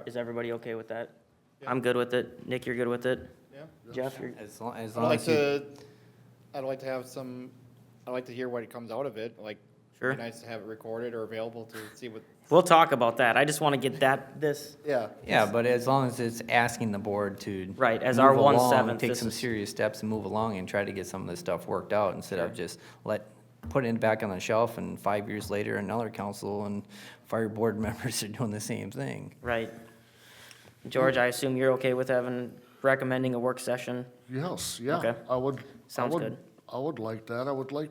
Is everybody okay with that? I'm good with it. Nick, you're good with it? Yeah. Jeff, you're, As long I'd as I'd like to hear what comes out of it, like, Sure. it'd be nice to have it recorded or available to see what. we'll talk about that. I just want to get this, Yeah. Yeah, but as long as it's asking the board to. Right, as move our along, 1/7, Take this some is- serious steps and move along and try to get some of this stuff worked out instead of just put it back on the shelf and 5 years later, another council and fire board members are doing the same thing. right? George, I assume you're okay with recommending a work session? Yes, yeah. Okay. Sounds good. I would like that. I would like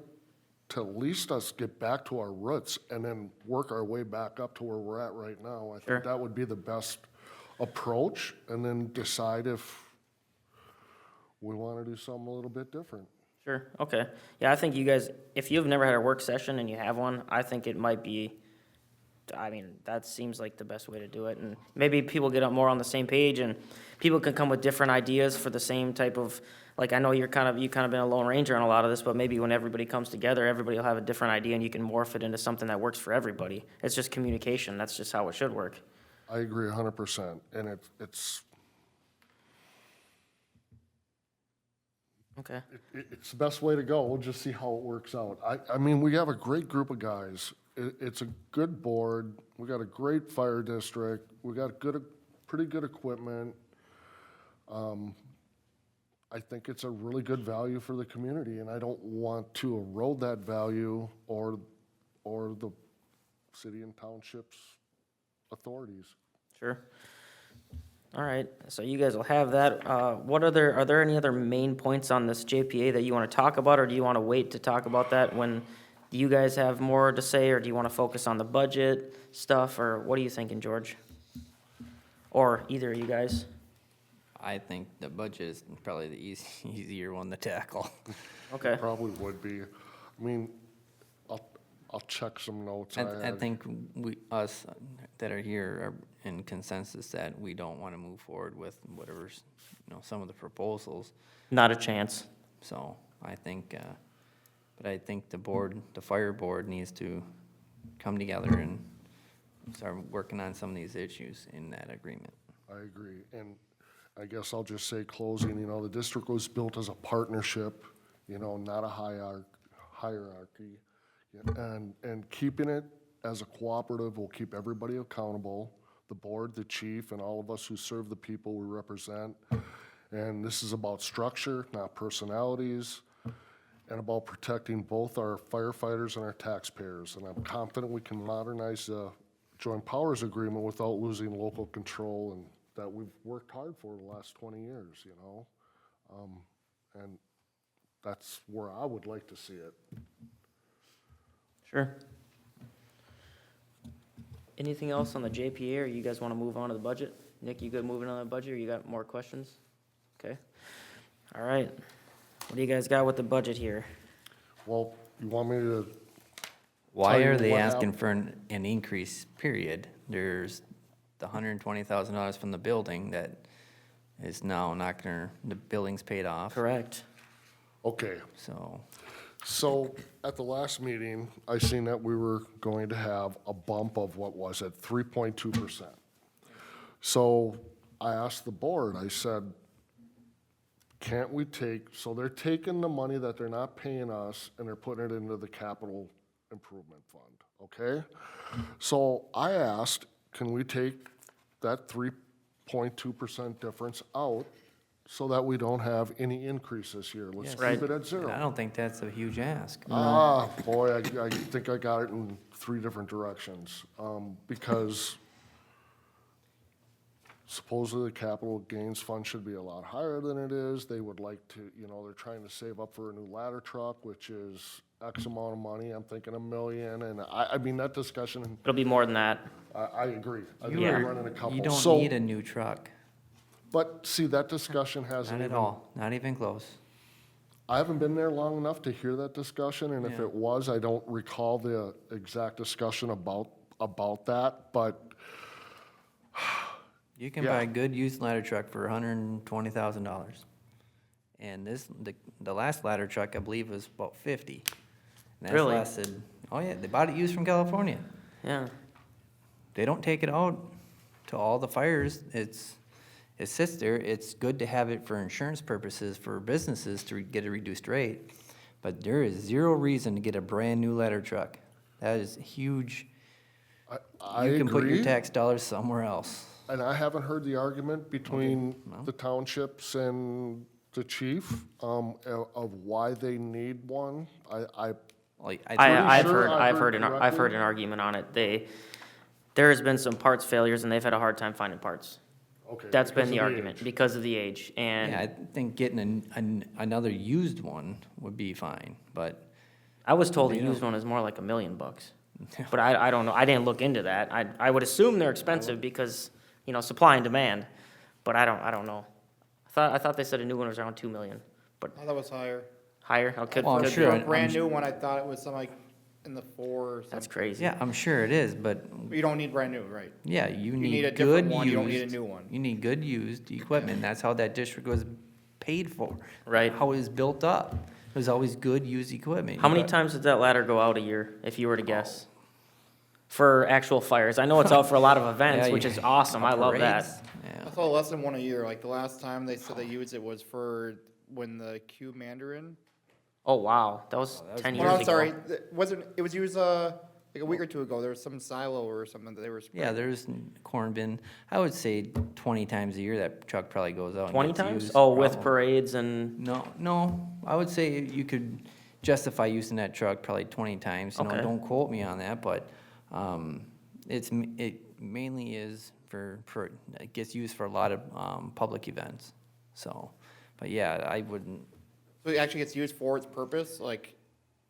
to at least us get back to our roots and then work our way back up to where we're at right now. I Sure. think that would be the best approach, and then decide if we want to do something a little bit different. Sure, okay. Yeah, I think you guys, if you've never had a work session and you have one, I think it might be, I mean, that seems like the best way to do it. And maybe people get up more on the same page and people can come with different ideas for the same type of, like, I know you kind of been a lone ranger on a lot of this, but maybe when everybody comes together, everybody will have a different idea and you can morph it into something that works for everybody. It's just communication, that's just how it should work. I agree 100%, and it's Okay, it's the best way to go. We'll just see how it works out. I mean, we have a great group of guys. It's a good board. We got a great fire district. We got pretty good equipment. I think it's a really good value for the community, and I don't want to erode that value or the city and townships authorities. sure. All right, so you guys will have that. Are there any other main points on this JPA that you want to talk about, or do you want to wait to talk about that when you guys have more to say, or do you want to focus on the budget stuff, or what are you thinking, George? Or either of you guys? I think the budget is probably the easier one to tackle. Okay, Probably would be. I mean, I'll check some notes I I had. think us that are here are in consensus that we don't want to move forward with whatever's, some of the proposals. not a chance. So I think, but I think the fire board needs to come together and start working on some of these issues in that agreement. I agree. And I guess I'll just say closing, the district was built as a partnership, not a hierarchy. And keeping it as a cooperative will keep everybody accountable, the board, the chief, and all of us who serve the people we represent. And this is about structure, not personalities, and about protecting both our firefighters and our taxpayers. And I'm confident we can modernize the joint powers agreement without losing local control, and that we've worked hard for the last 20 years, and that's where I would like to see it. Sure. Anything else on the JPA, or you guys want to move on to the budget? Nick, you good moving on the budget, or you got more questions? Okay. All right. What do you guys got with the budget here? Well, you want me to, Why Tell you are they what asking for an increase, period? There's the $120,000 from the building that is now not gonna, the building's paid off, Correct. okay. so, At the last meeting, I seen that we were going to have a bump of, what was it, 3.2%. So I asked the board, I said, can't we so they're taking the money that they're not paying us and they're putting it into the capital improvement fund, okay? So I asked, can we take that 3.2% difference out so that we don't have any increase this year? Let's Yes. keep it at I zero. don't think that's a huge ask. Ah, boy, I think I got it in 3 different directions. Because supposedly the capital gains fund should be a lot higher than it is. They would like to, they're trying to save up for a new ladder truck, which is X amount of money. I'm thinking $1 million, and I mean, that discussion, It'll be more than that. I agree. I think You we're are- running a couple. You don't So- need a new truck, But see, that discussion hasn't not at even, all, not even close. I haven't been there long enough to hear that discussion, and if Yeah. it was, I don't recall the exact discussion about that, but You can Yeah. buy a good used ladder truck for $120,000. And the last ladder truck, I believe, was about 50. And that's Really? lasted, oh yeah, they bought it used from California. Yeah. They don't take it out to all the fires. It sits there. It's good to have it for insurance purposes for businesses to get a reduced rate. But there is zero reason to get a brand-new ladder truck. That is huge. I You can put your agree. tax dollars somewhere else. And I haven't heard the argument between the townships and the chief, of why they need one. Like, I've sure heard, I I've heard heard, I've heard correctly. an argument on it. There has been some parts failures, and they've had a hard time finding parts. Okay, That's because been the of argument, age. because of the age, Yeah, I and think getting another used one would be fine, but I was told a They used don't- one is more like $1 million. But I don't know, I didn't look into that. I would assume they're expensive because, supply and demand, but I don't know. I thought they said a new one was around 2 million, but Oh, that was higher. higher? Oh, could- Well, I'm could be. sure. For a brand new one, I thought it was something like in the 4 or something. That's crazy. yeah, I'm sure it is, but You don't need brand new, right? yeah, you need need a good different used. one, you don't need a new one. You need good used equipment. That's how that district was paid for. Right. How it was built up. It was always good used equipment. How many But- times did that ladder go out a year, if you were to guess? For actual fires? I know it's out for a lot of events, Yeah, which you- is awesome. I love that. parades, I Yeah. saw less than one a year, like the last time they said they used it was for when the Q Mandarin. Oh, wow, that was 10 years Well, ago. I'm sorry, it was used, like a week or two ago, there was some silo or something that they were spraying. Yeah, there's corn bin. I would say 20 times a year that truck probably goes out. and 20 gets times? used, Oh, with probably. parades and, No, I would say you could justify using that truck probably 20 times. Okay. Don't quote me on that, but it mainly is it gets used for a lot of public events. So, but yeah, I wouldn't. So it actually gets used for its purpose, like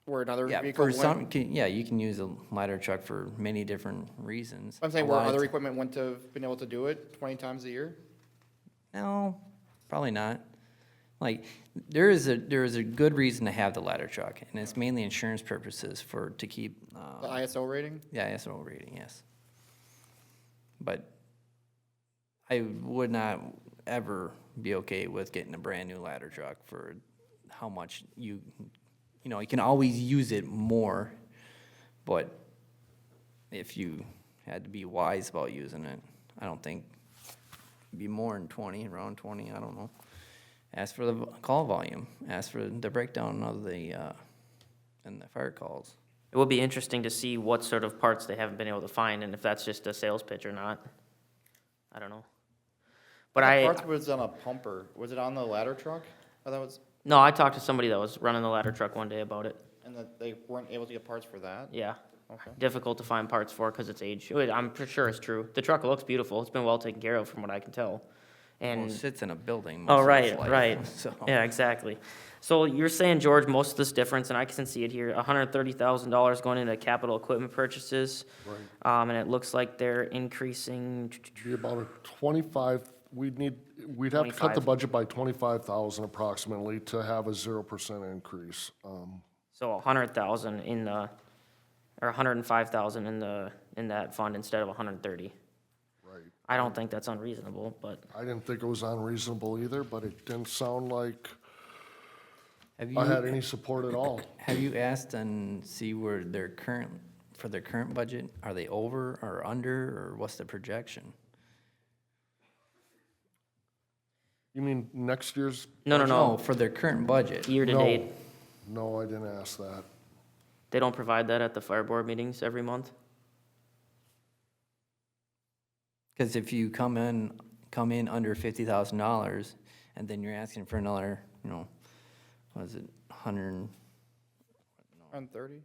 where another Yeah, vehicle for went? some, yeah, you can use a ladder truck for many different reasons. I'm saying A where lot of other ti- equipment wouldn't have been able to do it 20 times a year? No, Probably not. Like, there is a good reason to have the ladder truck, and it's mainly insurance purposes to keep, The ISO rating? the ISO rating, yes. But I would not ever be okay with getting a brand-new ladder truck for how much you can always use it more, but if you had to be wise about using it, I don't think it'd be more than 20, around 20, I don't know. Ask for the call volume, ask for the breakdown of the, and the fire calls. It would be interesting to see what sort of parts they haven't been able to find, and if that's just a sales pitch or not. I don't know. But The I, parts was on a pumper. Was it on the ladder truck? Oh, that was, no, I talked to somebody that was running the ladder truck one day about it. and that they weren't able to get parts for that? Yeah, Okay. difficult to find parts for because it's age. I'm pretty sure it's true. The truck looks beautiful. It's been well taken care of from what I can tell. Well, And, it sits in a building oh, most of its right, life, right. so. Yeah, exactly. So you're saying, George, most of this difference, and I can see it here, $130,000 going into capital equipment purchases. Right. And it looks like they're increasing, Be about a 25, we'd have to cut the 25. budget by 25,000 approximately to have a 0% increase. so 100,000 in the, or 105,000 in that fund instead of 130. Right. I don't think that's unreasonable, but I didn't think it was unreasonable either, but it didn't sound like Have I had you, any support at all. have you asked and see where for their current budget, are they over or under, or what's the projection? You mean next year's? no, No, for their current budget. year to No. date. No, I didn't ask that. They don't provide that at the fire board meetings every month? Because if you come in under $50,000, and then you're asking for another, what is it, 100, Around 30?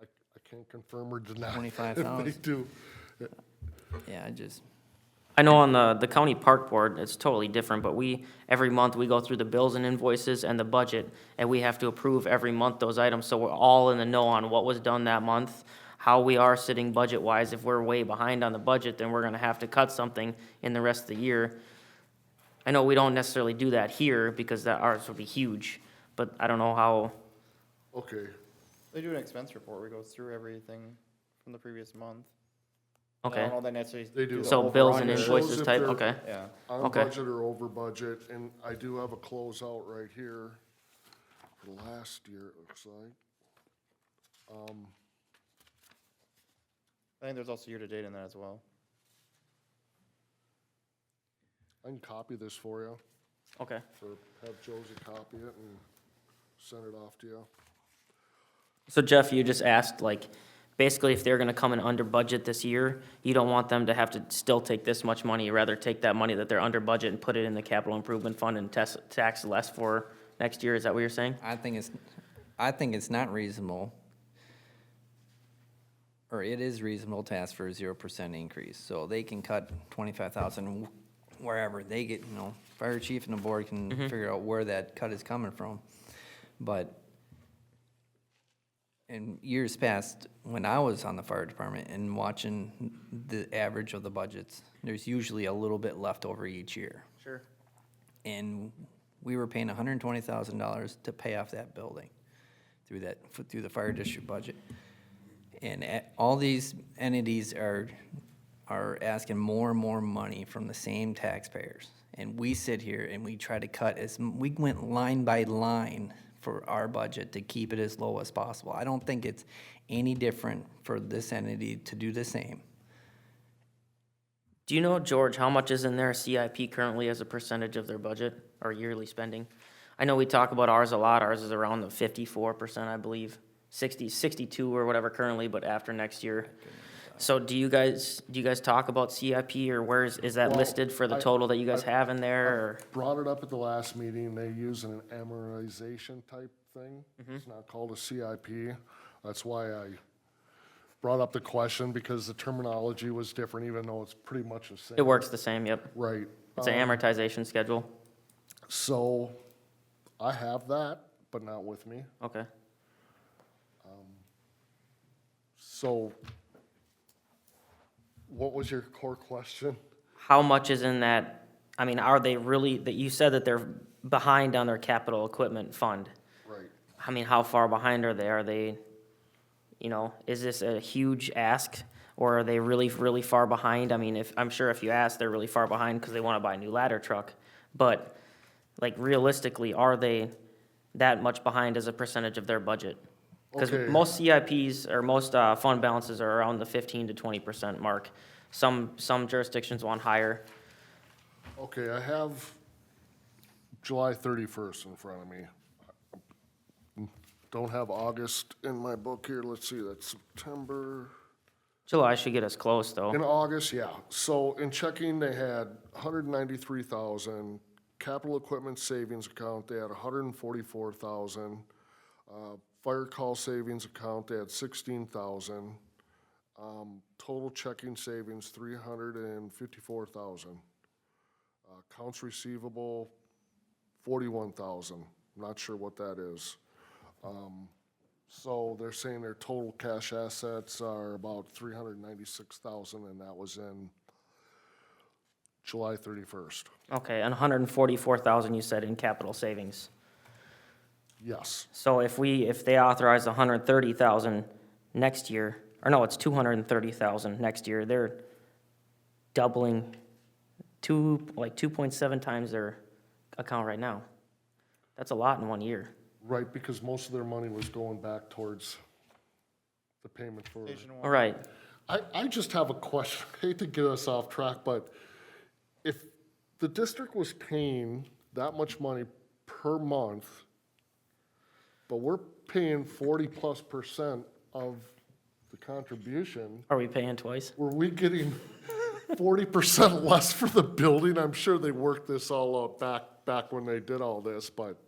I can't confirm or deny. 25,000? If they do. yeah, I know on the county park board, it's totally different, but every month, we go through the bills and invoices and the budget, and we have to approve every month those items, so we're all in the know on what was done that month, how we are sitting budget-wise. If we're way behind on the budget, then we're gonna have to cut something in the rest of the year. I know we don't necessarily do that here, because that ours would be huge, but I don't know how, Okay, They do an expense report where it goes through everything from the previous month. I okay. don't know that necessarily. They do. the So bills and over-under. Shows invoices if type, they're- okay. Yeah. on Okay. budget or over budget, and I do have a closeout right here for last year, it looks like. I think there's also year-to-date in that as well. I can copy this for you, Okay. or have Josie copy it and send it off to you. So Jeff, you just asked, like, basically if they're gonna come in under budget this year, you don't want them to have to still take this much money, you'd rather take that money that they're under budget and put it in the capital improvement fund and tax less for next year, is that what you're saying? I think it's not reasonable, or it is reasonable to ask for a 0% increase. So they can cut 25,000 wherever they get, fire chief and the board can figure out where that cut is coming from. But in years past, when I was on the fire department and watching the average of the budgets, there's usually a little bit left over each year. Sure. And we were paying $120,000 to pay off that building through the fire district budget. And all these entities are asking more and more money from the same taxpayers. And we sit here and we try to cut we went line by line for our budget to keep it as low as possible. I don't think it's any different for this entity to do the same. Do you know, George, how much is in their CIP currently as a percentage of their budget or yearly spending? I know we talk about ours a lot, ours is around the 54%, I believe, 62 or whatever currently, but after next year. So do you guys talk about CIP, or is that Well, listed for the total that you guys have in there, or? Brought it up at the last meeting, they use an amortization type thing. Mm-hmm. It's not called a CIP. That's why I brought up the question, because the terminology was different, even though it's pretty much the same. It works the same, yep. Right. It's an amortization schedule. So I have that, but not with me. Okay. So What was your core question? How much is in that, I mean, are they really, that you said that they're behind on their capital equipment fund. Right. I mean, how far behind are they? Are they, you know, is this a huge ask? Or are they really, really far behind? I mean, I'm sure if you ask, they're really far behind because they want to buy a new ladder truck. But, like, realistically, are they that much behind as a percentage of their budget? Because Okay. most CIPs or most fund balances are around the 15 to 20% mark. Some jurisdictions want higher. Okay, I have July 31st in front of me. Don't have August in my book here. Let's see, that's September. July should get us close, though. In August, yeah. So in checking, they had 193,000. Capital equipment savings account, they had 144,000. Fire call savings account, they had 16,000. Total checking savings, 354,000. Accounts receivable, 41,000. Not sure what that is. So they're saying their total cash assets are about 396,000, and that was in July 31st. Okay, and 144,000 you said in capital savings. Yes, So if they authorize 130,000 next year, or no, it's 230,000 next year, they're doubling 2.7 times their account right now. That's a lot in 1 year. right, because most of their money was going back towards the payment for. All right, I just have a question. I hate to get us off track, but if the district was paying that much money per month, but we're paying 40+% of the contribution, are we paying twice? were we getting 40% less for the building? I'm sure they worked this all out back when they did all this, but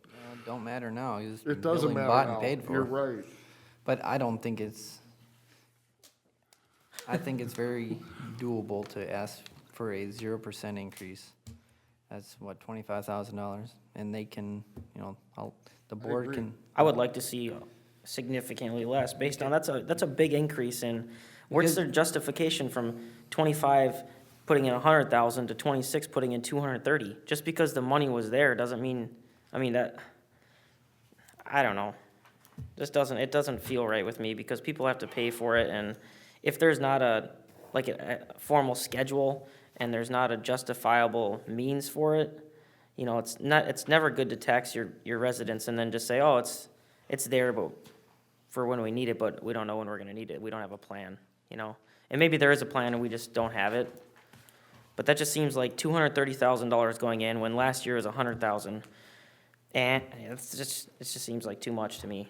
Don't matter now, it's it doesn't building matter bought now. and paid for. You're right. But I don't think I think it's very doable to ask for a 0% increase. That's what, $25,000? And they can, you know, the board agree. can, I would like to see significantly less, based on, that's a big increase in, what's their justification from 25 putting in 100,000 to 26 putting in 230? Just because the money was there doesn't mean, I mean, that, I don't know. It doesn't feel right with me, because people have to pay for it, and if there's not a formal schedule, and there's not a justifiable means for it, you know, it's never good to tax your residents and then just say, oh, it's there, but for when we need it, but we don't know when we're gonna need it. We don't have a plan, you know? And maybe there is a plan and we just don't have it. But that just seems like $230,000 going in when last year was 100,000. And it just seems like too much to me.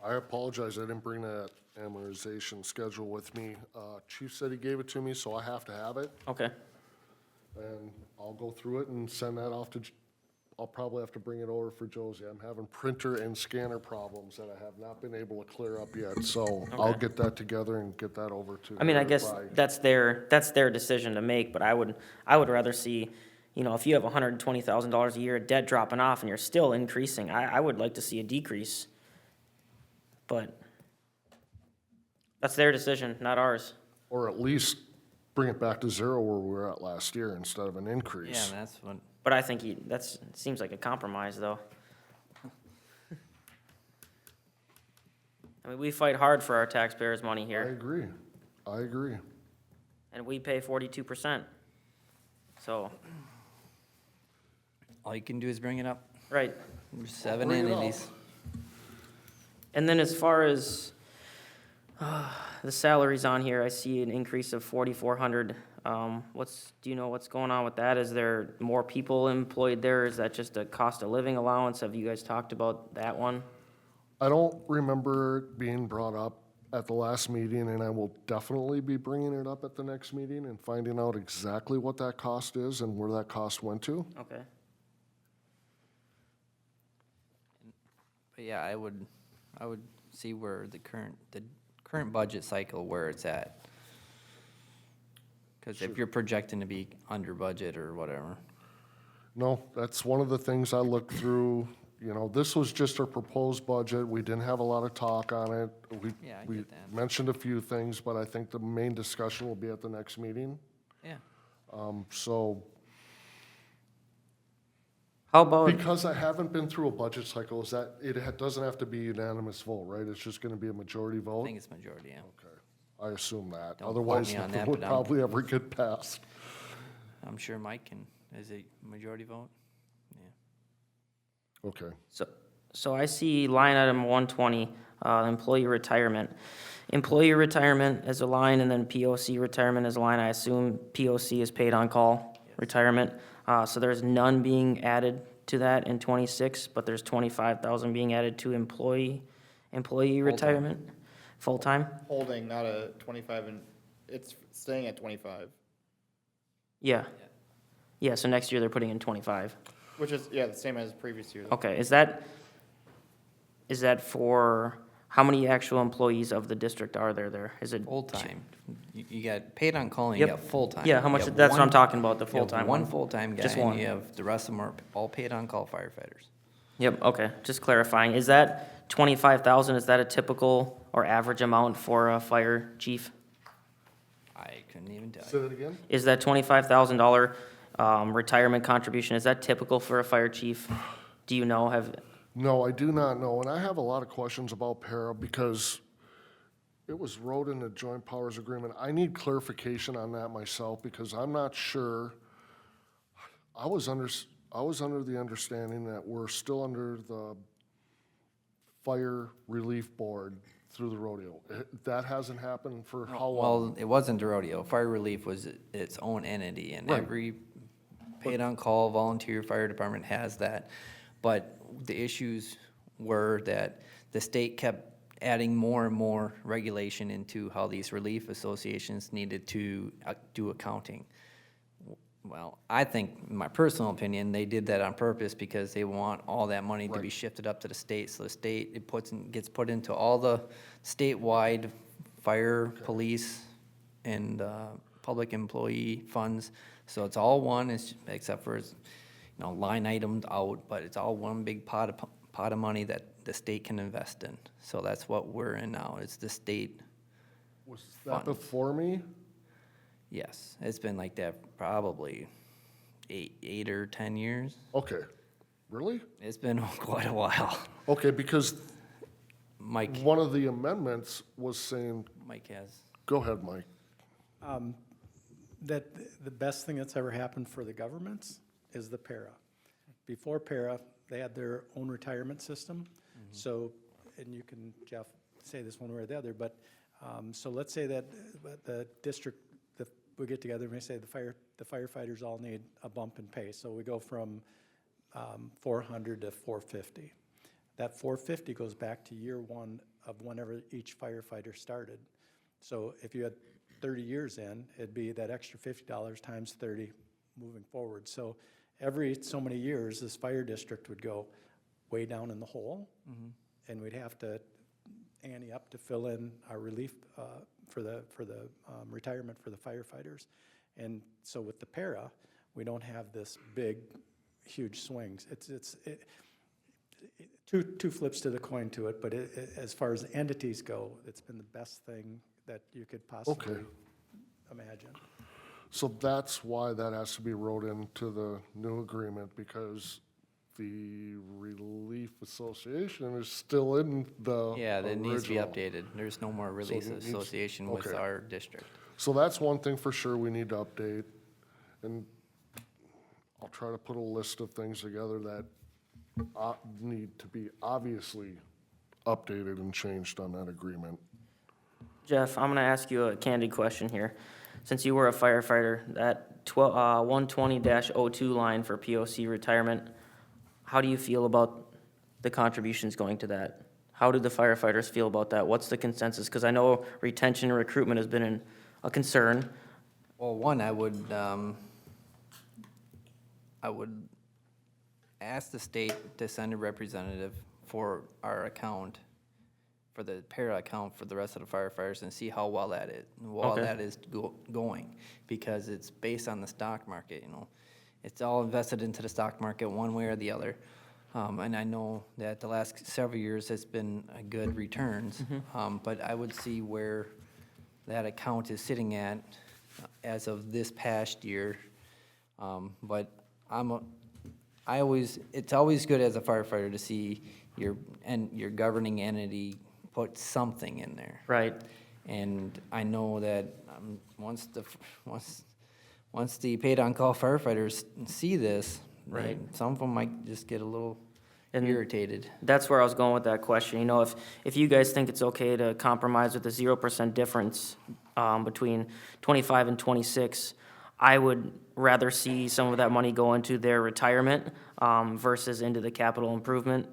I apologize, I didn't bring that amortization schedule with me. Chief said he gave it to me, so I have to have it, Okay, and I'll go through it and send that off to, I'll probably have to bring it over for Josie. I'm having printer and scanner problems that I have not been able to clear up yet, so I'll get that together and get that over to I mean, I her guess by- that's their decision to make, but I would rather see, you know, if you have $120,000 a year of debt dropping off and you're still increasing, I would like to see a decrease. But that's their decision, not ours. Or at least bring it back to zero where we were at last year instead of an yeah, increase. that's what, But I think seems like a compromise, though. I mean, we fight hard for our taxpayers' money I here, agree, I agree. and we pay 42%. So, all you can do is bring it up. right. There's 7 bring it up. entities. And then as far as the salaries on here, I see an increase of 4,400. Do you know what's going on with that? Is there more people employed there? Is that just a cost of living allowance? Have you guys talked about that one? I don't remember it being brought up at the last meeting, and I will definitely be bringing it up at the next meeting and finding out exactly what that cost is and where that cost went to. Okay. But yeah, I would see where the current budget cycle where it's at. Because if you're projecting to be under budget or whatever. No, that's one of the things I looked through You know, this was just our proposed budget. We didn't have a lot of talk on it. Yeah, I We get that. mentioned a few things, but I think the main discussion will be at the next meeting. Yeah. So, How about, because I haven't been through a budget cycle, is that, doesn't have to be unanimous vote, right? It's just gonna be a majority I vote? think it's majority, yeah. Okay, I assume that. Don't quote Otherwise, me on it that, would but I'm- probably ever get passed. I'm sure Mike can, is it majority vote? Yeah. Okay. so I see line item 120, employee retirement. Employee retirement is a line, and then POC retirement is a line. I assume POC is paid on call retirement. So there's none being added to that in 26, but there's 25,000 being added to employee retirement, full-time? Holding, not a 25, and it's staying at 25, Yeah. Yeah, so next year they're putting in 25. which is, yeah, the same as previous year. Okay, is that for, how many actual employees of the district are there? Is it? Full-time. You got paid on call and you Yep. got full-time. Yeah, how You much, have that's what I'm one- talking about, the you have full-time one one. full-time guy Just and one. you have, the rest of them are all paid on call firefighters. Yep, okay, just clarifying. Is that 25,000, is that a typical or average amount for a fire chief? I couldn't even tell Say you. that again? Is that $25,000 retirement contribution, is that typical for a fire chief? Do you know, No, I do not know, and I have a lot of questions about para because it was wrote in the joint powers agreement. I need clarification on that myself because I'm not sure. I was under the understanding that we're still under the fire relief board through the rodeo. That hasn't happened for how long? Well, it wasn't the rodeo. Fire relief was its own entity and Right. every paid on call volunteer fire department has that. But the issues were that the state kept adding more and more regulation into how these relief associations needed to do accounting. Well, I think, in my personal opinion, they did that on purpose because they want all that money to be Right. shifted up to the state. So the state, gets put into all the statewide fire, police, and public employee funds. So it's all one, except for, line items out, but it's all one big pot of money that the state can invest in. So that's what we're in now, it's the state. Was that funds. before me? Yes, it's been like that probably eight or 10 years. Okay, really? It's been quite a while. Okay, because Mike one of the amendments was saying, has, go ahead, Mike. That the best thing that's ever happened for the governments is the para. Before para, they had their own retirement system. So, and you can, Jeff, say this one way or the other, but, so let's say that the district, we get together and we say the firefighters all need a bump in pay. So we go from 400 to 450. That 450 goes back to year one of whenever each firefighter started. So if you had 30 years in, it'd be that extra $50 times 30 moving forward. So every so many years, this fire district would go way down in the hole, and we'd have to ante up to fill in our relief for the retirement for the firefighters. And so with the para, we don't have this big, huge swings. It's two flips to the coin to it, but as far as entities go, it's been the best thing that you could possibly Okay. imagine. So that's why that has to be wrote into the new agreement, because the Relief Association is still in the yeah, that needs to be original. updated. There's no more release it needs- association with okay. our district. So that's one thing for sure we need to update. And I'll try to put a list of things together that need to be obviously updated and changed on that agreement. Jeff, I'm gonna ask you a candid question here. Since you were a firefighter, that 120-02 line for POC retirement, how do you feel about the contributions going to that? How do the firefighters feel about that? What's the consensus? Because I know retention and recruitment has been a concern. Well, one, I would ask the state to send a representative for our account, for the para account for the rest of the firefighters and see how well that Okay. is going. Because it's based on the stock market, It's all invested into the stock market one way or the other. And I know that the last several years it's been a good returns. But I would see where that account is sitting at as of this past year. But it's always good as a firefighter to see your governing entity put something in there. Right. And I know that once the paid-on-call firefighters see this, Right. then some of them might just get a little And- irritated. That's where I was going with that question. You know, if you guys think it's okay to compromise with a 0% difference between 25 and 26, I would rather see some of that money go into their retirement versus into the capital improvement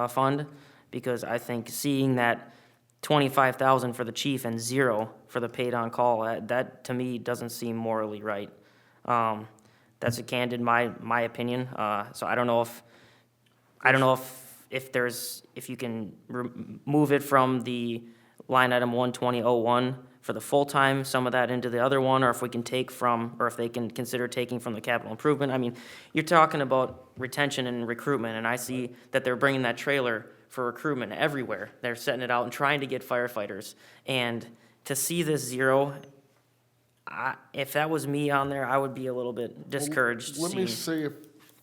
fund, because I think seeing that 25,000 for the chief and 0 for the paid on call, that to me doesn't seem morally right. That's a candid my opinion. So I don't know if you can move it from the line item 12001 for the full-time, some of that into the other one, or if we can take from, or if they can consider taking from the capital improvement. I mean, you're talking about retention and recruitment, and I see that they're bringing that trailer for recruitment everywhere. They're setting it out and trying to get firefighters. And to see this 0, if that was me on there, I would be a little bit discouraged Let me seeing. say a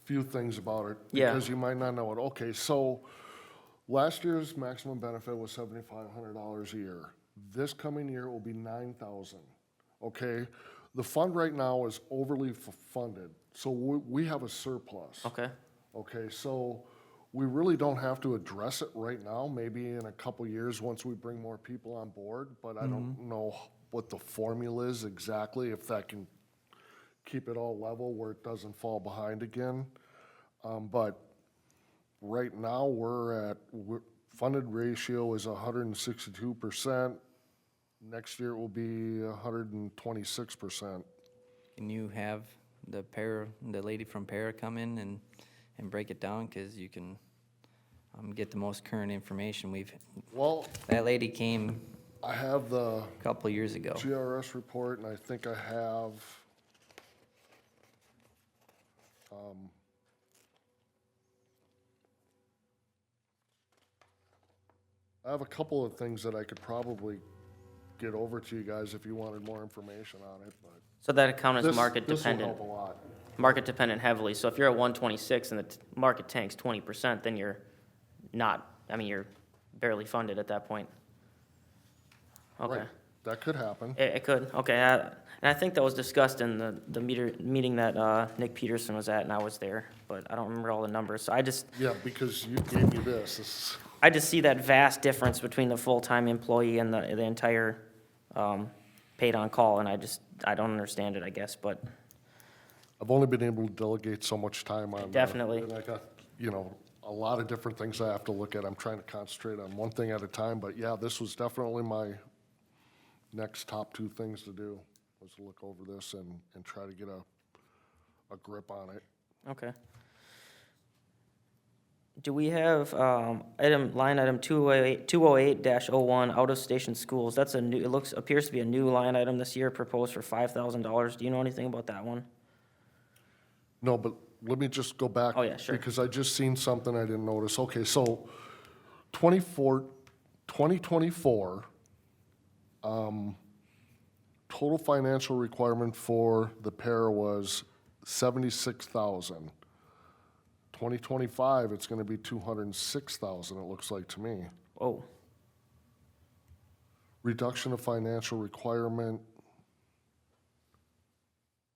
few things about it. Yeah. Because you might not know it. Okay, so last year's maximum benefit was $7,500 a year. This coming year will be $9,000, okay? The fund right now is overly funded, so we have a surplus. Okay, Okay, so we really don't have to address it right now, maybe in a couple years once we bring more people on board, but I don't know what the formula is exactly, if that can keep it all level where it doesn't fall behind again. But right now, funded ratio is 162%. Next year it will be 126%. Can you have the lady from Para come in and break it down? Because you can get the most current information. Well, That lady came I have the a couple of years ago. GRS report, and I think I have, a couple of things that I could probably get over to you guys if you wanted more information on it, but. so that account is This market will dependent. help a lot. Market dependent heavily, so if you're at 126 and the market tanks 20%, then you're not, I mean, you're barely funded at that point. Okay, Right, that could happen. it could, okay, and I think that was discussed in the meeting that Nick Peterson was at, and I was there, but I don't remember all the numbers, so Yeah, because you gave me this. I just see that vast difference between the full-time employee and the entire paid on call, and I don't understand it, I guess, but I've only been able to delegate so much time on. Definitely. And I got, a lot of different things I have to look at. I'm trying to concentrate on one thing at a time, but yeah, this was definitely my next top 2 things to do, was to look over this and try to get a grip on it. okay. Do we have line item 208-01, out-of-station schools? That's a new, appears to be a new line item this year, proposed for $5,000. Do you know anything about that one? No, but let me just go back. Oh, yeah, sure. Because I just seen something I didn't notice. Okay, so 2024, total financial requirement for the pair was 76,000. 2025, it's gonna be 206,000, it looks like to me. Oh, Reduction of financial requirement.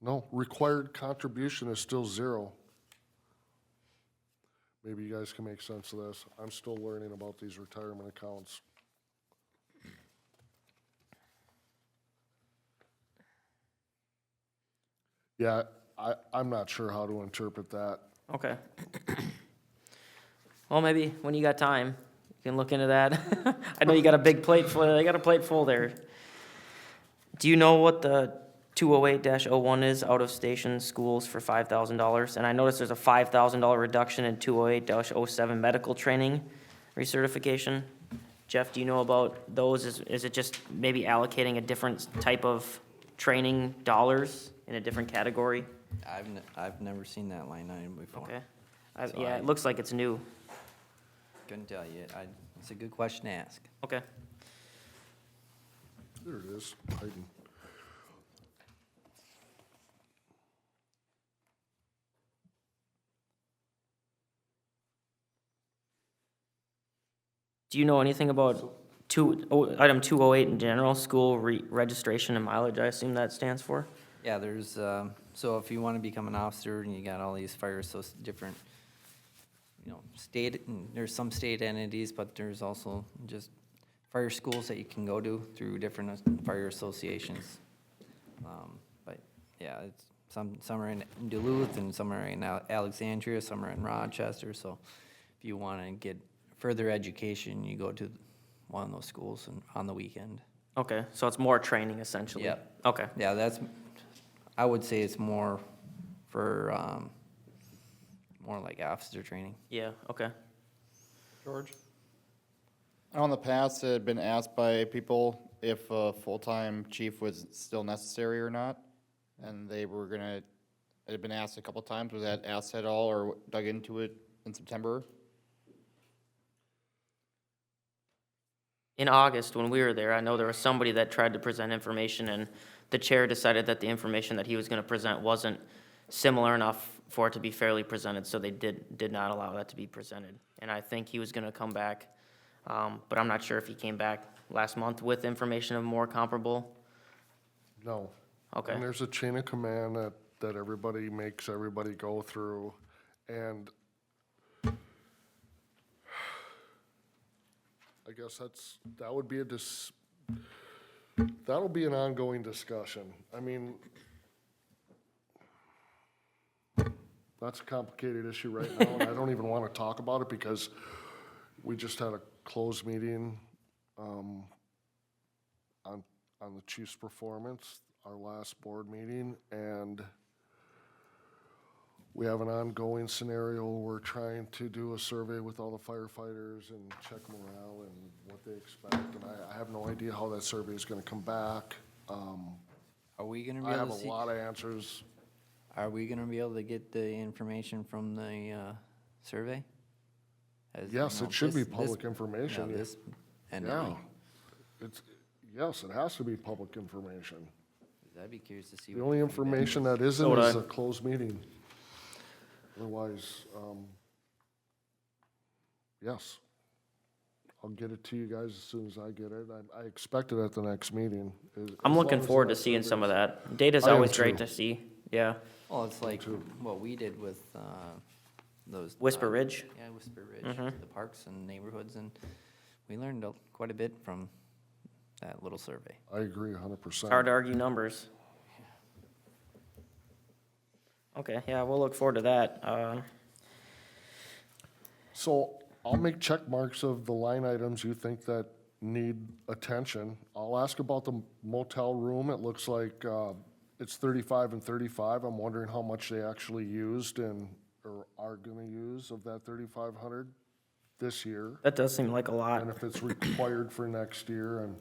No, required contribution is still 0. Maybe you guys can make sense of this. I'm still learning about these retirement accounts. Yeah, I'm not sure how to interpret that. okay. Well, maybe when you got time, you can look into that. I know you got a big plate full, you got a plate full there. Do you know what the 208-01 is, out-of-station schools for $5,000? And I noticed there's a $5,000 reduction in 208-07 medical training recertification. Jeff, do you know about those? Is it just maybe allocating a different type of training dollars in a different category? I've never seen that line item before. Okay. So Yeah, I- it looks like it's new. Couldn't tell you. It's a good question to ask. Okay. There it is, hiding. Do you know anything about item 208 in general, school registration and mileage, I assume that stands for? Yeah, there's, so if you want to become an officer and you got all these different, state, and there's some state entities, but there's also just fire schools that you can go to through different fire associations. But, yeah, it's, some are in Duluth and some are in Alexandria, some are in Rochester, so if you want to get further education, you go to one of those schools on the weekend. Okay, so it's more training essentially? Yep. Okay, Yeah, I would say it's more for, more like officer training. yeah, okay. George? I know in the past, it had been asked by people if a full-time chief was still necessary or not, and they were gonna, it had been asked a couple times, was that asked at all or dug into it in September? In August, when we were there, I know there was somebody that tried to present information, and the chair decided that the information that he was gonna present wasn't similar enough for it to be fairly presented, so they did not allow that to be presented. And I think he was gonna come back, but I'm not sure if he came back last month with information of more comparable. No. Okay. And there's a chain of command that everybody makes everybody go through, and I guess that would be that'll be an ongoing discussion. I mean, that's a complicated issue right now, and I don't even want to talk about it because we just had a closed meeting on the chief's performance, our last board meeting, and we have an ongoing scenario. We're trying to do a survey with all the firefighters and check morale and what they expect, and I have no idea how that survey is gonna come back. Are we gonna be I have able a to see? lot of answers. Are we gonna be able to get the information from the, survey? Yes, it should be public information. Yeah, this, and Yeah. Yes, it has to be public information. I'd be curious to see. The what only feedback information is. that isn't So would is I. a closed meeting. Otherwise, yes. I'll get it to you guys as soon as I get it. I expect it at the next meeting. I'm looking forward to seeing some of that. Data's I am always great too. to see, yeah. Well, it's like what we did with, those. Whisper Ridge? Yeah, Whisper Ridge, the parks and neighborhoods, and we learned quite a bit from that little survey. I agree 100%. It's hard to argue numbers. Okay, yeah, we'll look forward to that. So I'll make check marks of the line items you think that need attention. I'll ask about the motel room. It looks like it's 35 and 35. I'm wondering how much they actually used and, or are gonna use of that 3,500 this year. That does seem like a lot. And if it's required for next year, and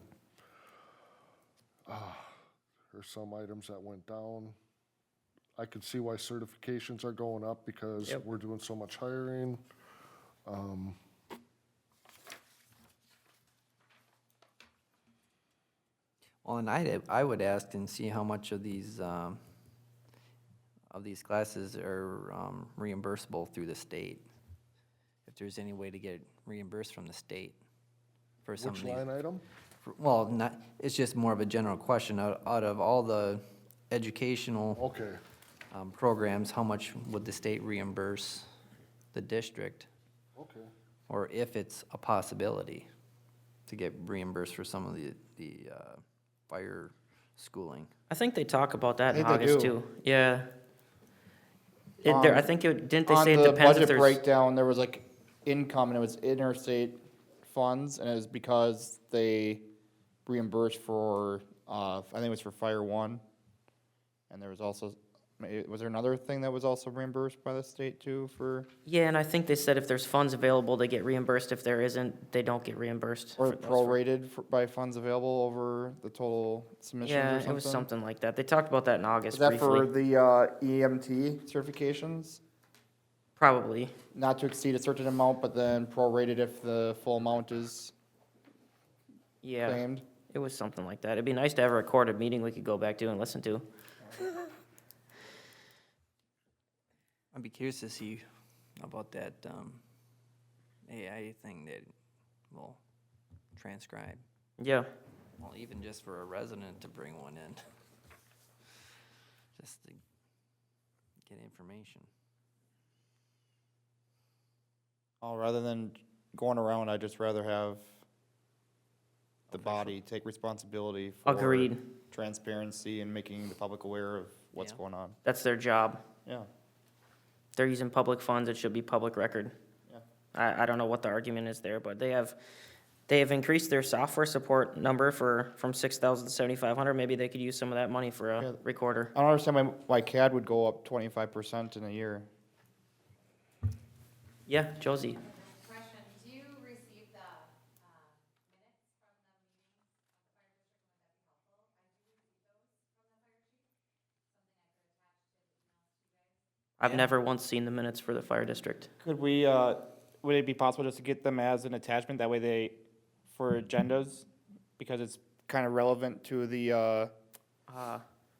there's some items that went down. I can see why certifications are going up because Yep. we're doing so much hiring. Well, and I would ask and see how much of these classes are reimbursable through the state. If there's any way to get reimbursed from the state for some of Which these. line item? Well, not, it's just more of a general question. Out of all the educational Okay, programs, how much would the state reimburse the district? okay. Or if it's a possibility to get reimbursed for some of the fire schooling? I think they talk about that in I think they August do. too, yeah. I think didn't they On say it the depends if budget there's, breakdown, there was like income and it was interstate funds, and it was because they reimbursed for, I think it was for Fire One. And there was also, was there another thing that was also reimbursed by the state too for, yeah, and I think they said if there's funds available, they get reimbursed. If there isn't, they don't get reimbursed. or for those prorated by funds available over the total submissions or Yeah, something? it was something like that. They talked about that in August Is that for briefly. the EMT certifications? Probably. not to exceed a certain amount, but then prorated if the full amount is Yeah, claimed. it was something like that. It'd be nice to have a recorded meeting we could go back to and listen to. I'd be curious to see about that, AI thing that will transcribe. Yeah, Well, even just for a resident to bring one in. Just to get information. Oh, rather than going around, I'd just rather have the body take responsibility for agreed. transparency and making the public aware of what's Yeah. going on. That's their job. Yeah. They're using public funds, it should be public record. Yeah. I don't know what the argument is there, but they have increased their software support number from 6,000 to 7,500. Maybe they could use some of that money for Yeah. a recorder. I don't understand why CAD would go up 25% in a year. Yeah, Josie. Question, do you receive the minutes from the I've Yeah. never once seen the minutes for the fire district. Could we, would it be possible just to get them as an attachment, that way they, for agendas? Because it's kind of relevant to the,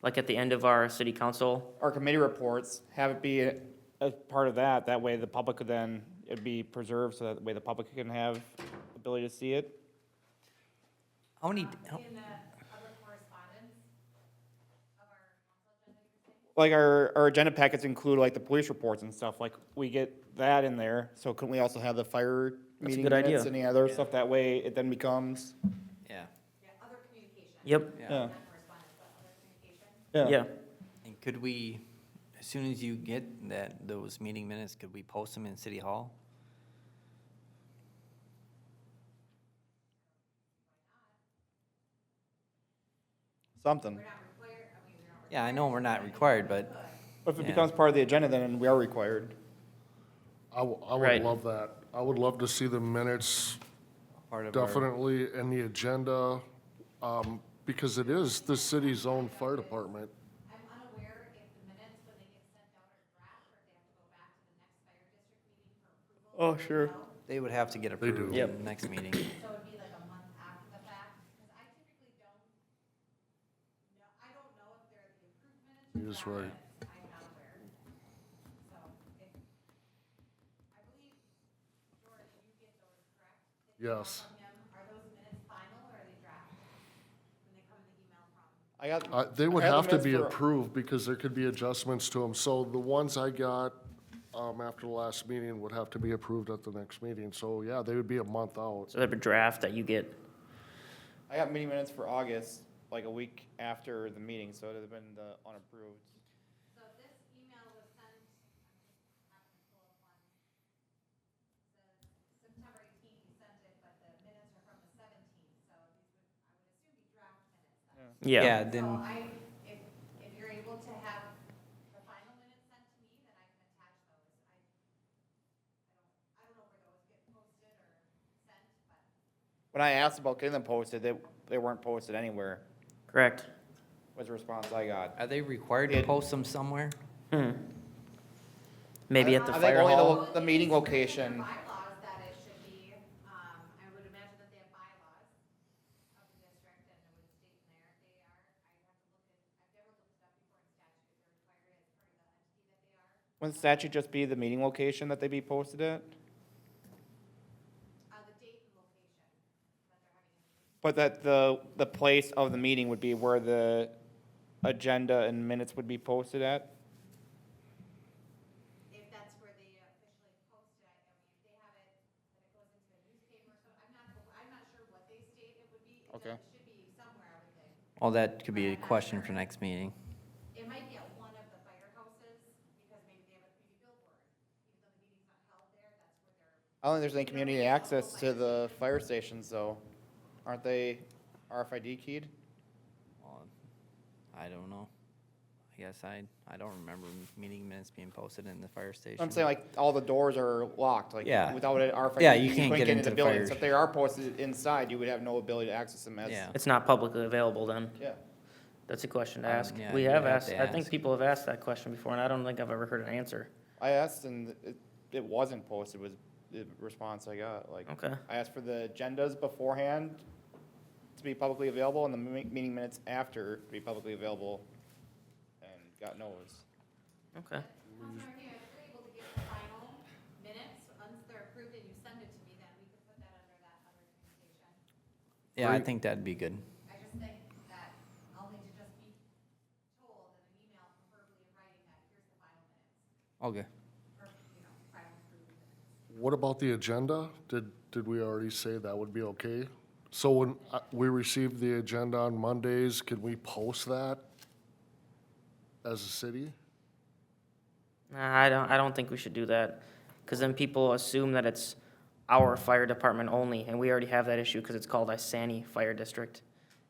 Like at the end of our city council, our committee reports, have it be a part of that, that way the public could then, it'd be preserved, so that way the public can have ability to see it. How many, in the public correspondence of our council agenda, you're saying? Like our agenda packets include like the police reports and stuff, like we get that in there, so couldn't we also have the fire a meeting good idea. minutes, any other stuff, that way it then becomes, yeah, Yeah, other communication. yep, yeah. yeah, Not correspondence, but other communication. yeah. And could we, as soon as you get those meeting minutes, could we post them in City Hall? something. Yeah, I know we're not required, but But if it Yeah. becomes part of the agenda, then we are required. I would Right. love that. I would love to see the minutes part of our. definitely in the agenda, because it is the city's own fire department. I'm unaware if the minutes, when they get sent out, are draft, or if they have to go back to the next fire district meeting for approval. Oh, sure. They would have to get They do. approved Yep. in the next meeting. So it'd be like a month after the fact, because I typically don't, know I don't know if they're the approved minutes. or He is draft right. minutes. I'm not aware. So, if, I believe, George, you get those, correct? That you email Yes. from him. Are those minutes final, or are they draft? When they come in the email from? I got. They would I had the have to minutes be for- approved because there could be adjustments to them. So the ones I got after the last meeting would have to be approved at the next meeting. So yeah, they would be a month out. So they have a draft that you get. I got meeting minutes for August, like a week after the meeting, so it'd have been the unapproved. So this email was sent, I'm just having to pull up one. Says September 18th you sent it, but the minutes are from the 17th, so these would, I would assume be draft minutes then. Yeah. Yeah, So then, if you're able to have the final minutes sent to me, then I can attach those. I don't know where those get posted or sent, but. When I asked about getting them posted, they weren't posted anywhere, Correct. was the response I got. are they required to It- post them somewhere? Maybe at the I think fire only hall. the meeting location. Bylaws that it should be, I would imagine that they have bylaws of the district and it would state in there if they are. I'd have to look at, I've never looked it up before in statute, if they're required as part of the entity that they are. Wouldn't statute just be the meeting location that they be posted at? The date and location that they're having. But that the place of the meeting would be where the agenda and minutes would be posted at? If that's where they officially post it, I mean, if they have it, that it goes into a newspaper, so I'm not sure what they state it would be. Okay. It should be somewhere, I would think. Well, that could be a question for next meeting. It might be at one of the firehouses, because maybe they have a community billboard. Even though the meeting's not held there, that's where they're. I don't think there's any community access to the fire stations, though. Aren't they RFID keyed? Well, I don't know. I guess I don't remember meeting minutes being posted in the fire station. I'm saying like all the doors are locked, like Yeah. without an RFID. Yeah, you key, can't couldn't get into the the building. fire- So if they are posted inside, you would have no ability to access them as. Yeah. It's not publicly available then. Yeah. That's a question to ask. Yeah, We you'd have have asked, to I think ask. people have asked that question before, and I don't think I've ever heard an answer. I asked and it wasn't posted, was the response I got, like. Okay. I asked for the agendas beforehand to be publicly available and the meeting minutes after to be publicly available, and got no's. Okay. Councilmember Hughes, if you're able to get the final minutes, once they're approved and you send it to me, then we could put that under that other communication. Yeah, I think that'd be good. I just think that I'll need to just be told in an email, preferably in writing, that here's the final minutes, Okay. or, final approved minutes. What about the agenda? Did we already say that would be okay? So when we receive the agenda on Mondays, can we post that as a city? Nah, I don't think we should do that, because then people assume that it's our fire department only, and we already have that issue because it's called Isani Fire District.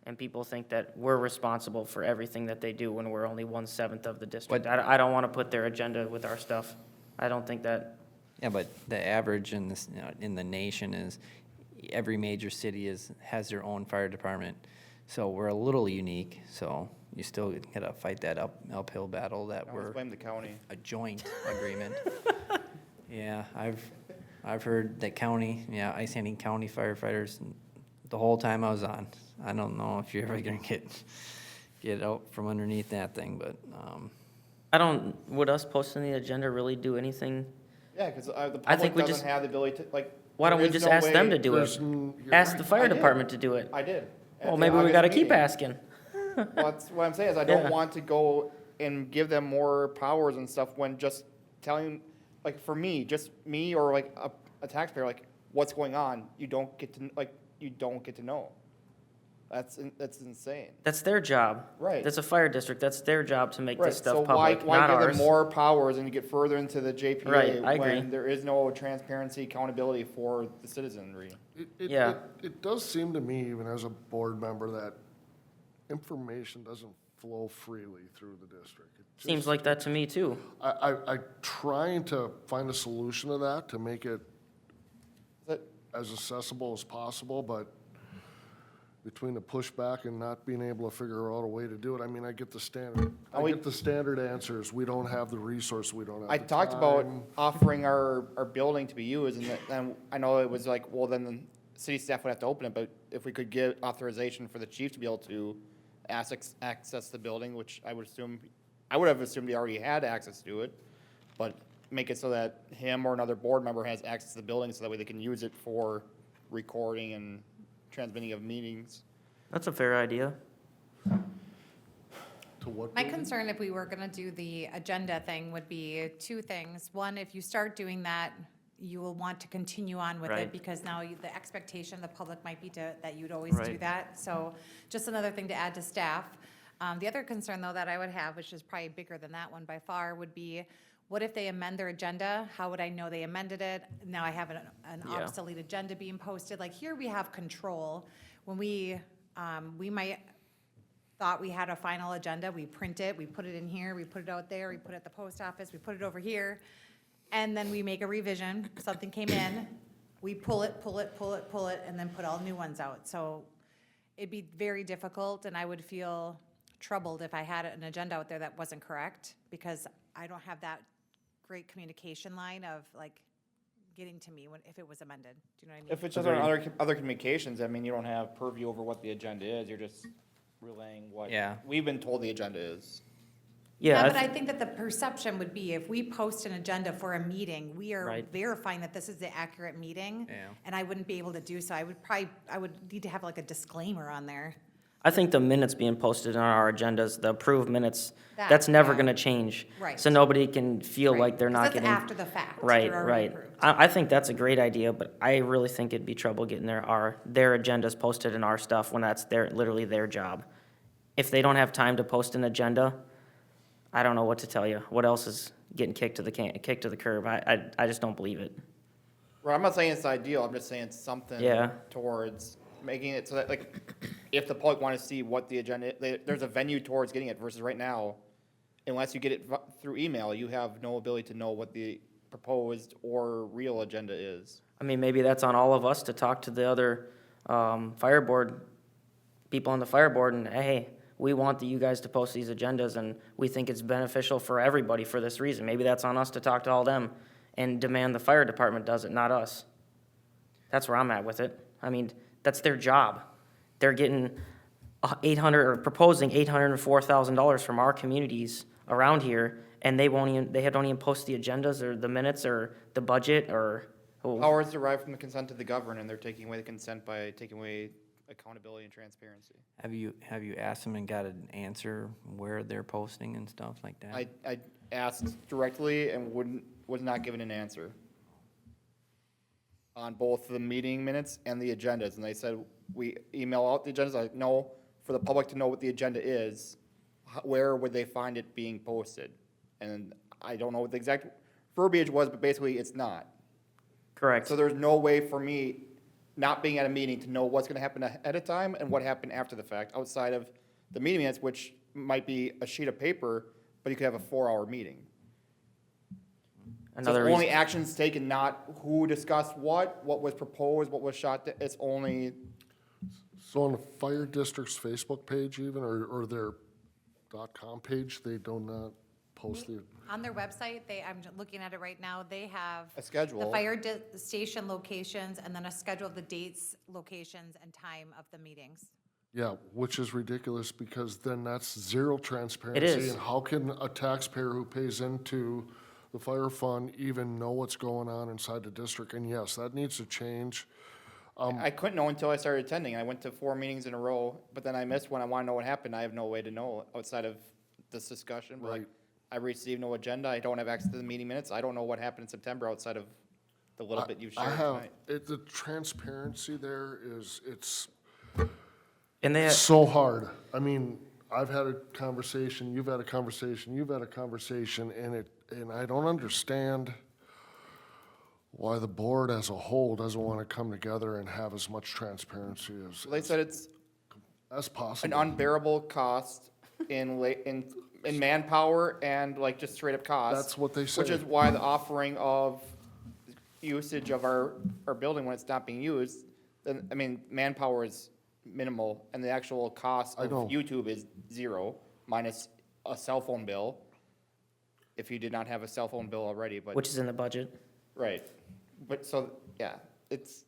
And people think that we're responsible for everything that they do when we're only 1/7 of the district. I don't want to put their agenda with our stuff. I don't think that, Yeah, but the average in this, in the nation is, every major city has their own fire department. So we're a little unique, so you still gotta fight that uphill battle that I we're always blame the county. a joint agreement. Yeah, I've heard that county, Isani County firefighters, the whole time I was on. I don't know if you're ever gonna get out from underneath that thing, but, would us posting the agenda really do anything? Yeah, because the I public think we doesn't just- have the ability to, like. Why don't we there is just no ask them way- to do it? You're Ask right. the fire I did. department to do it. I did. at Well, the maybe we August gotta keep meeting. asking. Well, that's what I'm saying is I Yeah. don't want to go and give them more powers and stuff when just telling, like, for me, just me or like a taxpayer, like, what's going on, you don't get to know. That's insane. That's their job. Right. That's a fire district. That's their job to make Right, this stuff so public, why not give them ours. more powers and get further into the JPA? Right, I agree. When there is no transparency, accountability for the citizenry. Yeah. It does seem to me, even as a board member, that information doesn't flow freely through the district. It just- Seems like that to me too. I'm trying to find a solution to that, to make it That- as accessible as possible, but between the pushback and not being able to figure out a way to do it, I mean, I get the standard, I we- get the standard answers, we don't have the resource, we don't have I the talked about time. offering our building to be used, and I know it was like, well, then the city staff would have to open it, but if we could get authorization for the chief to be able to access the building, which I would have assumed he already had access to it, but make it so that him or another board member has access to the building, so that way they can use it for recording and transmitting of meetings. That's a fair idea. To what? My building? concern if we were gonna do the agenda thing would be two things. One, if you start doing that, you will want to continue on with Right. it because now the expectation of the public might be that you'd always do Right. that. So just another thing to add to staff. The other concern though that I would have, which is probably bigger than that one by far, would be what if they amend their agenda? How would I know they amended it? Now I have an Yeah. obsolete agenda being posted. Like here we have control. When we might thought we had a final agenda, we print it, we put it in here, we put it out there, we put it at the post office, we put it over here, and then we make a revision, something came in, we pull it, and then put all new ones out. So it'd be very difficult, and I would feel troubled if I had an agenda out there that wasn't correct, because I don't have that great communication line of like getting to me if it was amended. Do you know what I mean? If it's just on other communications, I mean, you don't have purview over what the agenda is, you're just relaying what Yeah. we've been told the agenda is. Yeah, Yeah, but I think that the perception would be if we post an agenda for a meeting, we are Right. verifying that this is the accurate meeting. Yeah. And I wouldn't be able to do so. I would need to have like a disclaimer on there. I think the minutes being posted on our agendas, the approved minutes, that's That, never yeah. gonna change. Right. So nobody can feel Right. like they're 'Cause not that's getting. after the fact. Right, They're already right. approved. I think that's a great idea, but I really think it'd be trouble getting their agendas posted in our stuff when that's literally their job. If they don't have time to post an agenda, I don't know what to tell you. What else is getting kicked to the curb? I just don't believe it. Well, I'm not saying it's ideal, I'm just saying it's something Yeah. towards making it so that, like, if the public want to see what the agenda, there's a venue towards getting it versus right now, unless you get it through email, you have no ability to know what the proposed or real agenda is. I mean, maybe that's on all of us to talk to the other fire board, people on the fire board, and, hey, we want you guys to post these agendas, and we think it's beneficial for everybody for this reason. Maybe that's on us to talk to all them and demand the fire department does it, not us. That's where I'm at with it. I mean, that's their job. They're getting proposing $804,000 from our communities around here, and they don't even post the agendas or the minutes or the budget or. Power is derived from the consent of the governed, and they're taking away the consent by taking away accountability and transparency. Have you asked them and got an answer where they're posting and stuff like that? I asked directly and was not given an answer on both the meeting minutes and the agendas, and they said, we email out the agendas. I know, for the public to know what the agenda is, where would they find it being posted? And I don't know what the exact verbiage was, but basically it's not. Correct. So there's no way for me, not being at a meeting, to know what's gonna happen ahead of time and what happened after the fact, outside of the meeting minutes, which might be a sheet of paper, but you could have a 4-hour meeting. So Another it's only reason, actions taken, not who discussed what was proposed, what was shot, it's only, So on the fire district's Facebook page even, or their .com page, they do not post the, On their website, I'm looking at it right now, they have. A schedule. The fire station locations and then a schedule of the dates, locations, and time of the meetings. yeah, which is ridiculous because then that's zero transparency. is. And how can a taxpayer who pays into the fire fund even know what's going on inside the district? And yes, that needs to change. I couldn't know until I started attending. I went to 4 meetings in a row, but then I missed when I wanna know what happened. I have no way to know outside of this discussion. But like, Right. I received no agenda. I don't have access to the meeting minutes. I don't know what happened in September outside of the little bit you've I shared have, tonight. the transparency there is, it's and they, so hard. I mean, I've had a conversation, you've had a conversation, you've had a conversation, and I don't understand why the board as a whole doesn't want to come together and have as much transparency They said it's as an possible. unbearable cost in manpower and like just straight up cost. That's what they Which say. is why the offering of usage of our building when it's not being used, then, I mean, manpower is minimal and the actual cost I of know. YouTube is zero minus a cell phone bill. If you did not have a cell phone bill already, but, which is in the budget. right. But so, yeah, it's,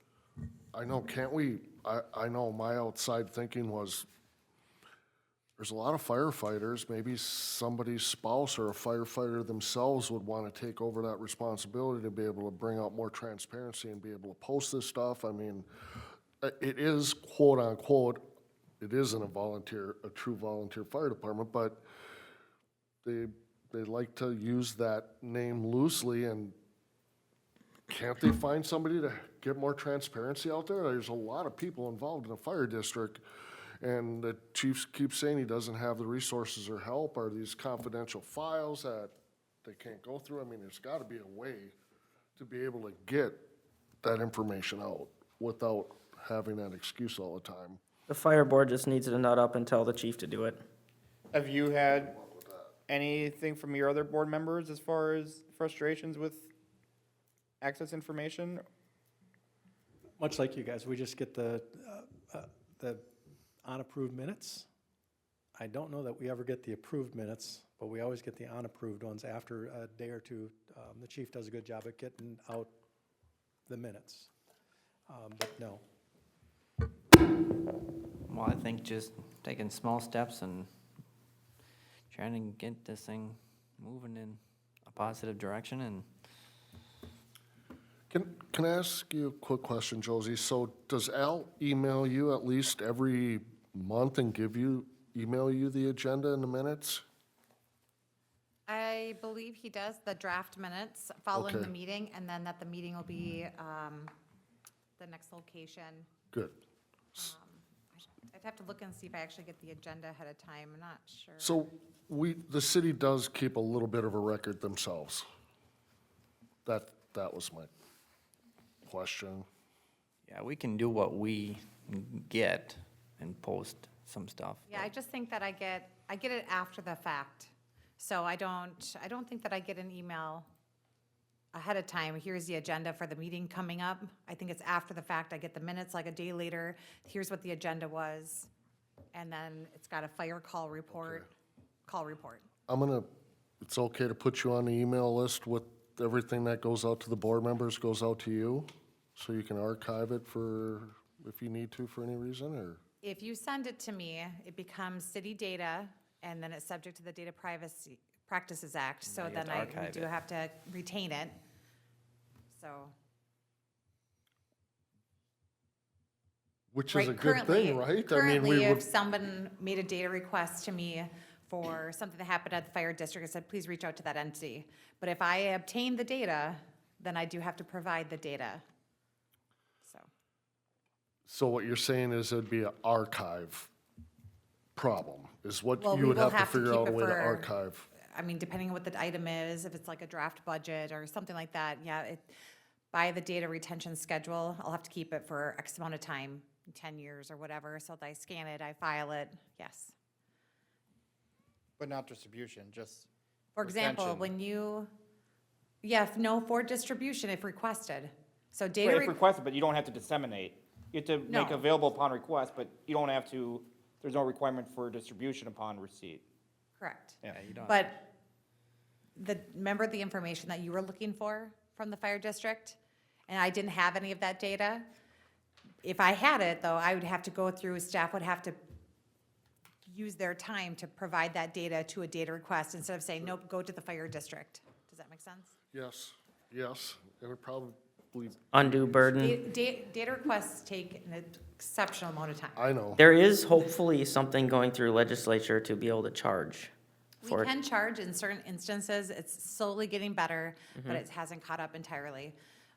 I know, can't we, I know my outside thinking was, there's a lot of firefighters, maybe somebody's spouse or a firefighter themselves would want to take over that responsibility to be able to bring out more transparency and be able to post this stuff. I mean, it is quote unquote, it isn't a true volunteer fire department, but they like to use that name loosely, and can't they find somebody to get more transparency out there? There's a lot of people involved in a fire district, and the chief keeps saying he doesn't have the resources or help, or these confidential files that they can't go through. I mean, there's gotta be a way to be able to get that information out without having that excuse all the time. The fire board just needs to nut up and tell the chief to do it. have you had anything from your other board members as far as frustrations with access information? Much like you guys, we just get the unapproved minutes. I don't know that we ever get the approved minutes, but we always get the unapproved ones after a day or two. The chief does a good job at getting out the minutes. But no, Well, I think just taking small steps and trying to get this thing moving in a positive direction and Can I ask you a quick question, Josie? So does Al email you at least every month and email you the agenda and the minutes? I believe he does the draft minutes following the Okay. meeting, and then that the meeting will be the next location. Good. I'd have to look and see if I actually get the agenda ahead of time, I'm not sure. So the city does keep a little bit of a record themselves. That was my question. yeah, we can do what we get and post some stuff. Yeah, I just think that I get it after the fact. So I don't think that I get an email ahead of time, here's the agenda for the meeting coming up. I think it's after the fact, I get the minutes like a day later, here's what the agenda was. And then it's got a fire call report, It's okay to put you on the email list with everything that goes out to the board members goes out to you? So you can archive it for, if you need to for any reason, or? If you send it to me, it becomes city data, and then it's subject to the Data Privacy Practices Act, so you have then to we archive do it. have to retain it. So. Which is Right, a good currently- thing, right? I mean, Currently, we if would, someone made a data request to me for something that happened at the fire district, I said, please reach out to that entity. But if I obtain the data, then I do have to provide the data. So, so what you're saying is it'd be an archive problem, is what Well, you we would will have to have to figure keep out a it way to for- archive. I mean, depending on what the item is, if it's like a draft budget or something like that, yeah, by the data retention schedule, I'll have to keep it for X amount of time, 10 years or whatever. So if I scan it, I file it, yes. But not distribution, just. For example, retention. for distribution if requested. So Right, data, if requested, but you don't have to disseminate. You have to make No. available upon request, but you don't have to, there's no requirement for distribution upon receipt. correct. Yeah. You don't, But remember the information that you were looking for from the fire district? And I didn't have any of that data? If I had it, though, I would have to go through, staff would have to use their time to provide that data to a data request instead of saying, nope, go to the fire district. Does that make sense? Yes, it would probably, Undue burden. Data requests take an exceptional amount of time. I know. There is hopefully something going through legislature to be able to charge for We it. can charge in certain instances. It's slowly getting better, Mm-hmm. but it hasn't caught up entirely.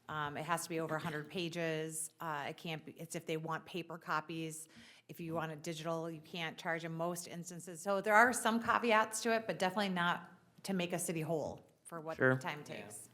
It has to be over 100 pages. It can't be, it's if they want paper copies. If you want it digital, you can't charge in most instances. So there are some caveats to it, but definitely not to make a city whole for what Sure. time it takes.